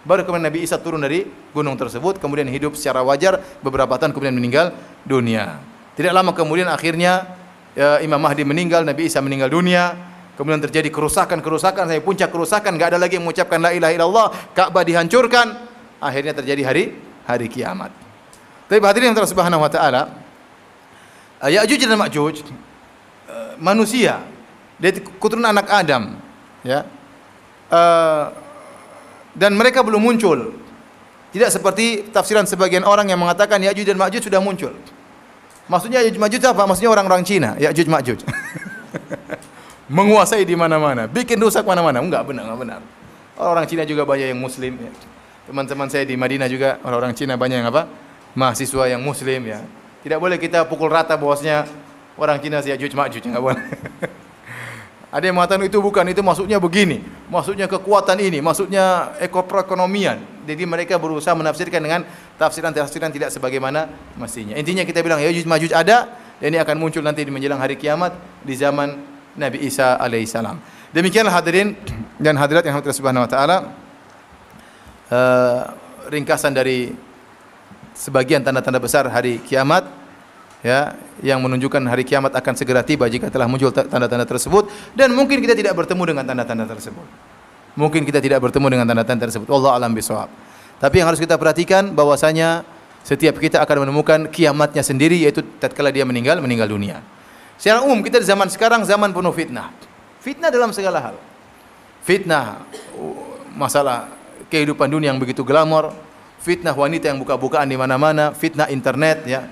Baru kemudian Nabi Isa turun dari gunung tersebut, kemudian hidup secara wajar, beberapa tahun kemudian meninggal dunia. Tidak lama kemudian akhirnya Imam Mahdi meninggal, Nabi Isa meninggal dunia. Kemudian terjadi kerusakan sampai puncak kerusakan, enggak ada lagi yang mengucapkan la ilaha illallah, Ka'bah dihancurkan. Akhirnya terjadi hari kiamat. Tapi hadirin yang Allah Subhanahu wa taala, Ya'juj dan Ma'juj manusia, dari keturunan anak Adam, ya. Dan mereka belum muncul. Tidak seperti tafsiran sebagian orang yang mengatakan Ya'juj dan Ma'juj sudah muncul. Maksudnya Ya'juj Ma'juj apa? Maksudnya orang-orang Cina, Ya'juj Ma'juj. Menguasai di mana-mana, bikin rusak mana-mana. Enggak benar. Orang Cina juga banyak yang muslim, ya. Teman-teman saya di Madinah juga orang-orang Cina banyak yang mahasiswa yang muslim, ya. Tidak boleh kita pukul rata bahwasanya orang Cina Ya'juj Ma'juj, enggak boleh. Ada yang mengatakan itu bukan, itu maksudnya begini, maksudnya kekuatan ini, maksudnya perekonomian. Jadi mereka berusaha menafsirkan dengan tafsiran-tafsiran tidak sebagaimana mestinya. Intinya kita bilang Ya'juj Ma'juj ada, dan ini akan muncul nanti di menjelang hari kiamat di zaman Nabi Isa alaihissalam. Demikianlah hadirin dan hadirat yang Allah Subhanahu wa taala, ringkasan dari sebagian tanda-tanda besar hari kiamat, ya, yang menunjukkan hari kiamat akan segera tiba jika telah muncul tanda-tanda tersebut, dan mungkin kita tidak bertemu dengan tanda-tanda tersebut. Wallahu a'lam bishawab. Tapi yang harus kita perhatikan bahwasanya setiap kita akan menemukan kiamatnya sendiri, yaitu tatkala dia meninggal dunia. Secara umum kita di zaman sekarang zaman penuh fitnah. Fitnah dalam segala hal. Fitnah masalah kehidupan dunia yang begitu glamor, fitnah wanita yang buka-bukaan di mana-mana, fitnah internet, ya.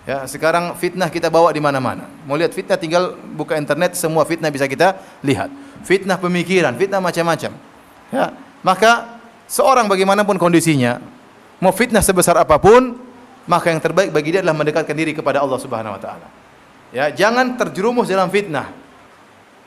Ya, sekarang fitnah kita bawa di mana-mana. Mau lihat fitnah tinggal buka internet, semua fitnah bisa kita lihat. Fitnah pemikiran, fitnah macam-macam. Ya, maka seorang bagaimanapun kondisinya, mau fitnah sebesar apapun, maka yang terbaik bagi dia adalah mendekatkan diri kepada Allah Subhanahu wa taala. Ya, jangan terjerumus dalam fitnah.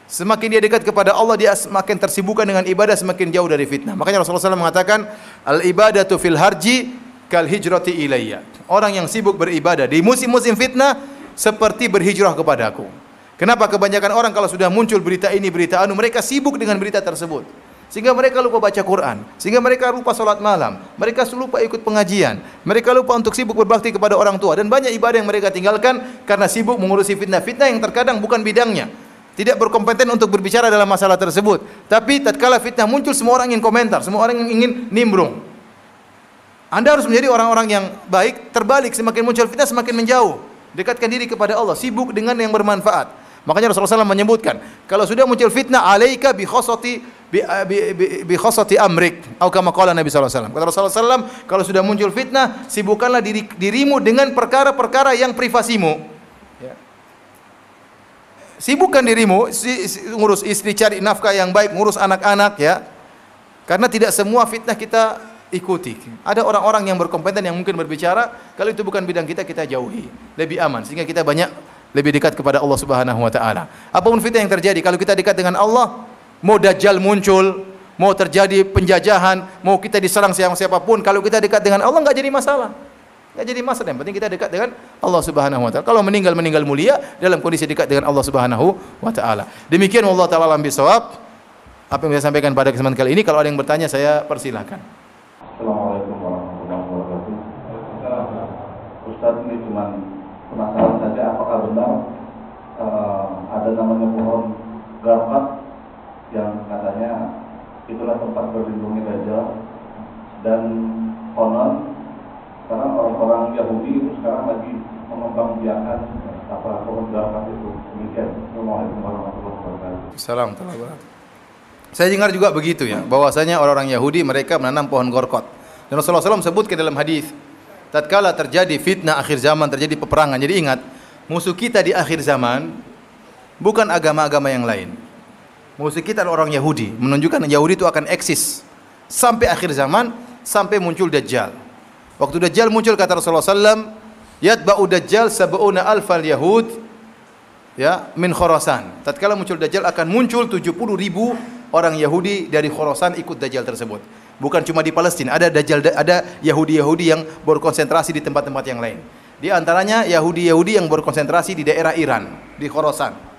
Semakin dia dekat kepada Allah, dia semakin tersibukkan dengan ibadah, semakin jauh dari fitnah. Makanya Rasulullah SAW mengatakan, al-ibadatu fil harji kal hijrati ilayya. Orang yang sibuk beribadah di musim-musim fitnah seperti berhijrah kepadaku. Kenapa? Kebanyakan orang kalau sudah muncul berita ini, berita anu, mereka sibuk dengan berita tersebut. Sehingga mereka lupa baca Quran, sehingga mereka lupa salat malam, mereka lupa ikut pengajian, mereka lupa untuk sibuk berbakti kepada orang tua, dan banyak ibadah yang mereka tinggalkan karena sibuk mengurusi fitnah-fitnah yang terkadang bukan bidangnya, tidak berkompeten untuk berbicara dalam masalah tersebut. Tapi tatkala fitnah muncul, semua orang ingin komentar, semua orang ingin nimbrung. Anda harus menjadi orang-orang yang baik, terbalik, semakin muncul fitnah semakin menjauh, dekatkan diri kepada Allah, sibuk dengan yang bermanfaat. Makanya Rasulullah SAW menyebutkan, kalau sudah muncul fitnah, alaika bi khosati amrik, atau kama qala Nabi sallallahu alaihi wasallam. Kata Rasulullah SAW, kalau sudah muncul fitnah, sibukkanlah dirimu dengan perkara-perkara yang privasimu. Ya. Sibukkan dirimu, ngurus istri, cari nafkah yang baik, ngurus anak-anak, ya. Karena tidak semua fitnah kita ikuti. Ada orang-orang yang berkompeten yang mungkin berbicara, kalau itu bukan bidang kita, kita jauhi, lebih aman, sehingga kita lebih dekat kepada Allah Subhanahu wa taala. Apapun fitnah yang terjadi, kalau kita dekat dengan Allah, mau dajjal muncul, mau terjadi penjajahan, mau kita diserang siapapun, kalau kita dekat dengan Allah nggak jadi masalah. Nggak jadi masalah, yang penting kita dekat dengan Allah Subhanahu wa taala. Kalau meninggal mulia dalam kondisi dekat dengan Allah Subhanahu wa taala. Demikian wallahu taala alam bisawab. Apa yang saya sampaikan pada kesempatan kali ini, kalau ada yang bertanya saya persilahkan. Assalamualaikum warahmatullahi wabarakatuh. Ustaz, ini cuma penasaran saja, apakah benar ada namanya pohon garkat yang katanya itulah tempat berlindungnya Dajjal, dan konon sekarang orang-orang Yahudi itu sekarang lagi mengembangbiakan pohon garkat itu. Demikian. Assalamualaikum warahmatullahi wabarakatuh. Assalamualaikum. Saya dengar juga begitu ya, bahwasanya orang-orang Yahudi mereka menanam pohon gorkot. Dan Rasulullah SAW sebut ke dalam hadis, tatkala terjadi fitnah akhir zaman, terjadi peperangan. Jadi ingat, musuh kita di akhir zaman bukan agama-agama yang lain. Musuh kita adalah orang Yahudi, menunjukkan Yahudi itu akan eksis sampai akhir zaman, sampai muncul Dajjal. Waktu Dajjal muncul, kata Rasulullah SAW, yatba'u Dajjal sab'una alfal Yahud ya min Khurasan. Tatkala muncul Dajjal akan muncul 70.000 orang Yahudi dari Khurasan ikut Dajjal tersebut. Bukan cuma di Palestina, ada Dajjal, ada Yahudi-Yahudi yang berkonsentrasi di tempat-tempat yang lain. Di antaranya Yahudi-Yahudi yang berkonsentrasi di daerah Iran, di Khurasan.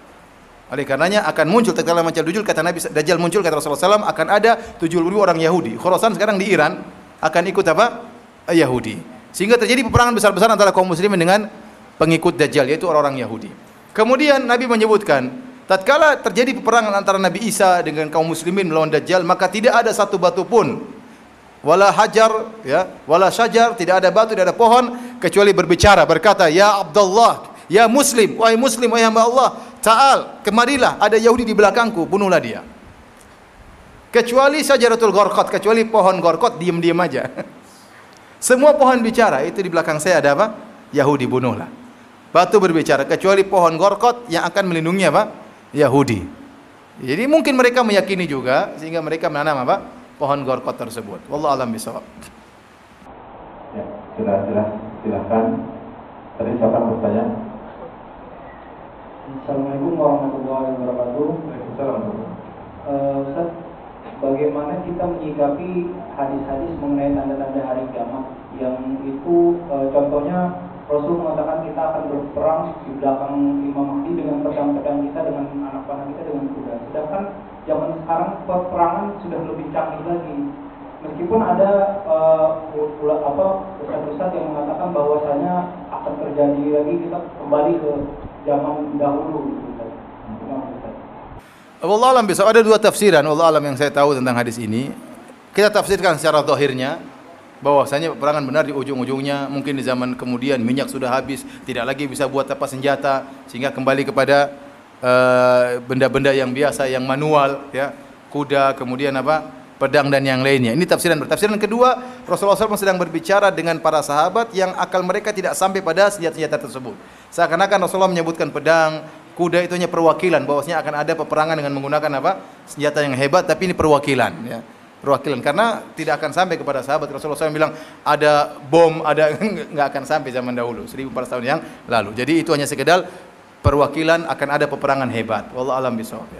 Oleh karenanya akan muncul tatkala muncul Dajjal muncul, kata Rasulullah SAW, akan ada 70.000 orang Yahudi. Khurasan sekarang di Iran akan ikut apa? Yahudi. Sehingga terjadi peperangan besar-besaran antara kaum muslimin dengan pengikut Dajjal, yaitu orang-orang Yahudi. Kemudian Nabi menyebutkan, tatkala terjadi peperangan antara Nabi Isa dengan kaum muslimin melawan Dajjal, maka tidak ada satu batu pun, wala hajar ya, wala syajar, tidak ada batu, tidak ada pohon, kecuali berbicara, berkata, ya Abdullah, ya Muslim, wahai Muslim, wahai hamba Allah, ta'al, kemarilah, ada Yahudi di belakangku, bunuhlah dia. Kecuali syajaratul gharqat, kecuali pohon gharqat, diam-diam aja. Semua pohon bicara, itu di belakang saya ada apa? Yahudi, bunuhlah. Batu berbicara, kecuali pohon gharqat yang akan melindungi apa? Yahudi. Jadi mungkin mereka meyakini juga, sehingga mereka menanam apa? Pohon gharqat tersebut. Wallahu a'lam bishawab. Ya, silahkan. Tadi siapa yang bertanya? Assalamualaikum warahmatullahi wabarakatuh. Waalaikumsalam. Ustaz, bagaimana kita menyikapi hadis-hadis mengenai tanda-tanda hari kiamat yang itu contohnya Rasul mengatakan kita akan berperang di belakang Imam Mahdi dengan pedang-pedang kita, dengan anak panah kita, dengan kuda. Sedangkan zaman sekarang peperangan sudah lebih canggih lagi. Meskipun ada ustaz-ustaz yang mengatakan bahwasanya akan terjadi lagi, kita kembali ke zaman dahulu. Wallahu a'lam bishawab. Ada dua tafsiran wallahu a'lam yang saya tahu tentang hadis ini. Kita tafsirkan secara zahirnya bahwasanya peperangan benar di ujung-ujungnya, mungkin di zaman kemudian minyak sudah habis, tidak lagi bisa buat apa senjata, sehingga kembali kepada benda-benda yang biasa, yang manual ya, kuda, kemudian apa? Pedang dan yang lainnya. Ini tafsiran. Tafsiran kedua, Rasulullah SAW sedang berbicara dengan para sahabat yang akal mereka tidak sampai pada senjata-senjata tersebut. Seakan-akan Rasulullah menyebutkan pedang, kuda itu hanya perwakilan, bahwasanya akan ada peperangan dengan menggunakan apa? Senjata yang hebat, tapi ini perwakilan ya. Perwakilan, karena tidak akan sampai kepada sahabat. Rasulullah SAW bilang ada bom, ada nggak akan sampai zaman dahulu 1400 tahun yang lalu. Jadi itu hanya sekedar perwakilan, akan ada peperangan hebat. Wallahu a'lam bishawab.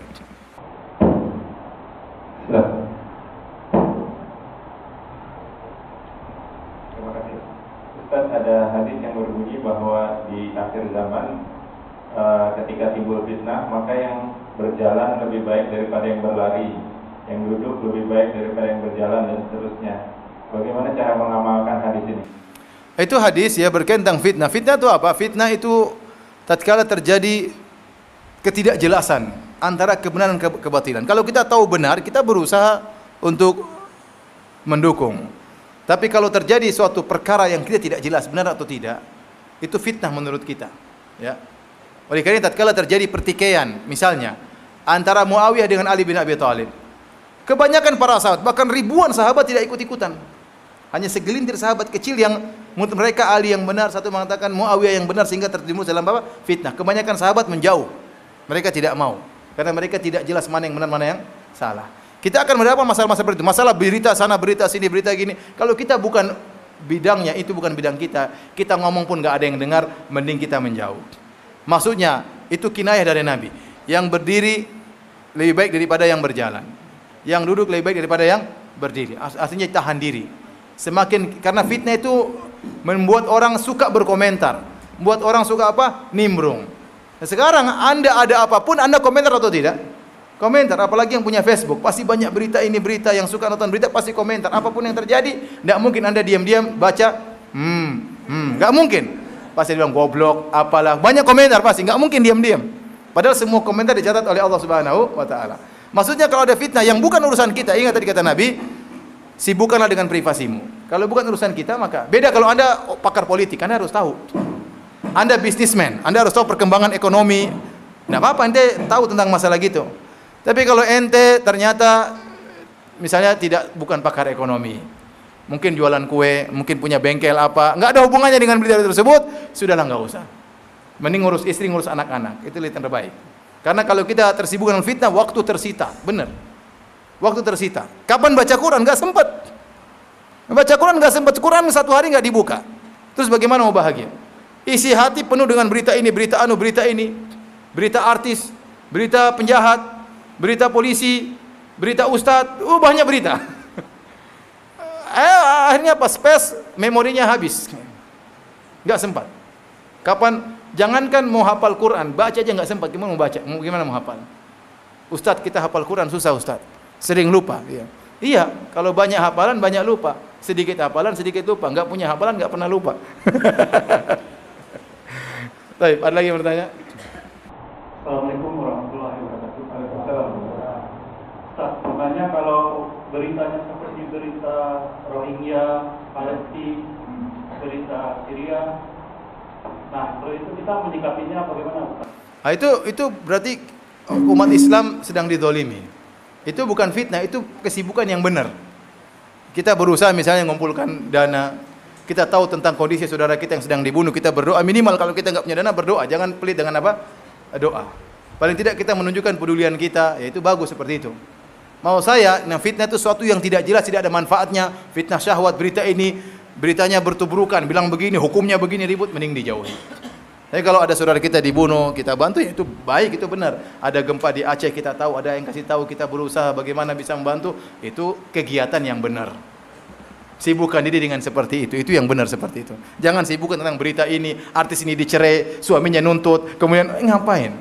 Terima kasih. Ustaz, ada hadis yang berbunyi bahwa di akhir zaman ketika timbul fitnah, maka yang berjalan lebih baik daripada yang berlari, yang duduk lebih baik daripada yang berjalan, dan seterusnya. Bagaimana cara mengamalkan hadis ini? Itu hadis ya berkaitan tentang fitnah. Fitnah itu apa? Fitnah itu tatkala terjadi ketidakjelasan antara kebenaran dan kebatilan. Kalau kita tahu benar, kita berusaha untuk mendukung. Tapi kalau terjadi suatu perkara yang kita tidak jelas benar atau tidak, itu fitnah menurut kita. Ya. Oleh karena tatkala terjadi pertikaian, misalnya antara Muawiyah dengan Ali bin Abi Thalib, kebanyakan para sahabat, bahkan ribuan sahabat tidak ikut-ikutan. Hanya segelintir sahabat kecil yang menurut mereka Ali yang benar, satu mengatakan Muawiyah yang benar, sehingga tertimbul dalam apa? Fitnah. Kebanyakan sahabat menjauh. Mereka tidak mau, karena mereka tidak jelas mana yang benar, mana yang salah. Kita akan mendapat masalah-masalah seperti itu. Masalah berita sana, berita sini, berita gini. Kalau kita bukan bidangnya, itu bukan bidang kita ngomong pun nggak ada yang dengar, mending kita menjauh. Maksudnya itu kinayah dari Nabi. Yang berdiri lebih baik daripada yang berjalan. Yang duduk lebih baik daripada yang berdiri. Artinya tahan diri. Karena fitnah itu membuat orang suka berkomentar, membuat orang suka apa? Nimbrung. Nah, sekarang Anda ada apapun, Anda komentar atau tidak? Komentar, apalagi yang punya Facebook, pasti banyak berita ini, berita yang suka nonton berita pasti komentar. Apapun yang terjadi, tidak mungkin Anda diam-diam baca, nggak mungkin. Pasti bilang goblok, apalah, banyak komentar pasti, nggak mungkin diam-diam. Padahal semua komentar dicatat oleh Allah Subhanahu wa taala. Maksudnya kalau ada fitnah yang bukan urusan kita, ingat tadi kata Nabi, sibukkanlah dengan privasimu. Kalau bukan urusan kita, maka beda kalau Anda pakar politik, Anda harus tahu. Anda bisnismen, Anda harus tahu perkembangan ekonomi. Tidak apa-apa, ente tahu tentang masalah gitu. Tapi kalau ente ternyata misalnya bukan pakar ekonomi, mungkin jualan kue, mungkin punya bengkel apa, nggak ada hubungannya dengan berita tersebut, sudahlah nggak usah. Mending ngurus istri, ngurus anak-anak, itu yang terbaik. Karena kalau kita tersibuk dengan fitnah, waktu tersita, benar. Waktu tersita. Kapan baca Quran? Nggak sempat. Baca Quran nggak sempat. Quran satu hari nggak dibuka. Terus bagaimana mau bahagia? Isi hati penuh dengan berita ini, berita anu, berita ini, berita artis, berita penjahat, berita polisi, berita ustadz, banyak berita. Akhirnya pas space, memorinya habis. Nggak sempat. Kapan? Jangankan mau hafal Quran, baca aja nggak sempat. Gimana mau baca? Gimana mau hafal? Ustadz, kita hafal Quran susah ustadz. Sering lupa. Iya, kalau banyak hafalan banyak lupa. Sedikit hafalan sedikit lupa. Nggak punya hafalan nggak pernah lupa. Baik, ada lagi yang bertanya? Assalamualaikum warahmatullahi wabarakatuh. Ustaz, makanya kalau beritanya seperti berita Rohingya, Palestina, berita Syria, nah kalau itu kita menyikapinya bagaimana, Ustaz? Nah, itu berarti umat Islam sedang didolimi. Itu bukan fitnah, itu kesibukan yang benar. Kita berusaha misalnya mengumpulkan dana, kita tahu tentang kondisi saudara kita yang sedang dibunuh, kita berdoa minimal. Kalau kita nggak punya dana, berdoa, jangan pelit dengan apa? Doa. Paling tidak kita menunjukkan pedulian kita, yaitu bagus seperti itu. Mau saya, nah fitnah itu sesuatu yang tidak jelas, tidak ada manfaatnya. Fitnah syahwat, berita ini, beritanya bertubrukan, bilang begini, hukumnya begini, ribut, mending dijauhi. Tapi kalau ada saudara kita dibunuh, kita bantu, ya itu baik, itu benar. Ada gempa di Aceh, kita tahu, ada yang kasih tahu, kita berusaha bagaimana bisa membantu, itu kegiatan yang benar. Sibukkan diri dengan seperti itu yang benar seperti itu. Jangan sibukkan tentang berita ini, artis ini dicerai, suaminya nuntut, kemudian ngapain?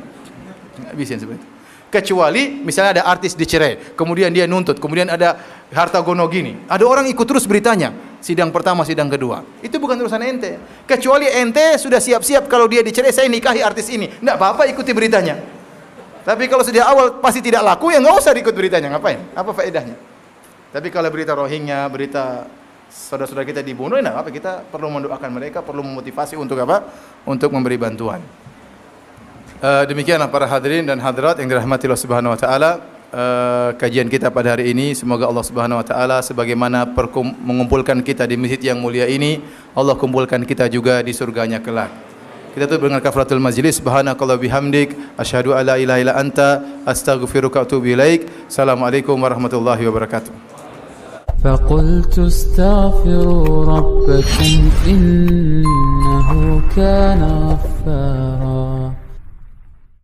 Nggak bisa seperti itu. Kecuali misalnya ada artis dicerai, kemudian dia nuntut, kemudian ada harta gono gini. Ada orang ikut terus beritanya, sidang pertama, sidang kedua. Itu bukan urusan ente. Kecuali ente sudah siap-siap kalau dia dicerai, saya nikahi artis ini. Nggak apa-apa ikuti beritanya. Tapi kalau sejak awal pasti tidak laku, ya nggak usah ikut beritanya. Ngapain? Apa faedahnya? Tapi kalau berita Rohingya, berita saudara-saudara kita dibunuh, nah apa, kita perlu mendoakan mereka, perlu memotivasi untuk apa? Untuk memberi bantuan. Demikianlah para hadirin dan hadirat yang dirahmati Allah Subhanahu wa taala, kajian kita pada hari ini. Semoga Allah Subhanahu wa taala sebagaimana mengumpulkan kita di masjid yang mulia ini, Allah kumpulkan kita juga di surganya kelak. Kita tutup dengan kafaratul majlis. Subhanakallah bihamdik, asyhadu alla ilaha illa anta, astaghfiruka wa atubu ilaik. Assalamualaikum warahmatullahi wabarakatuh. فقلت استغفروا ربكم إنه كان غفارا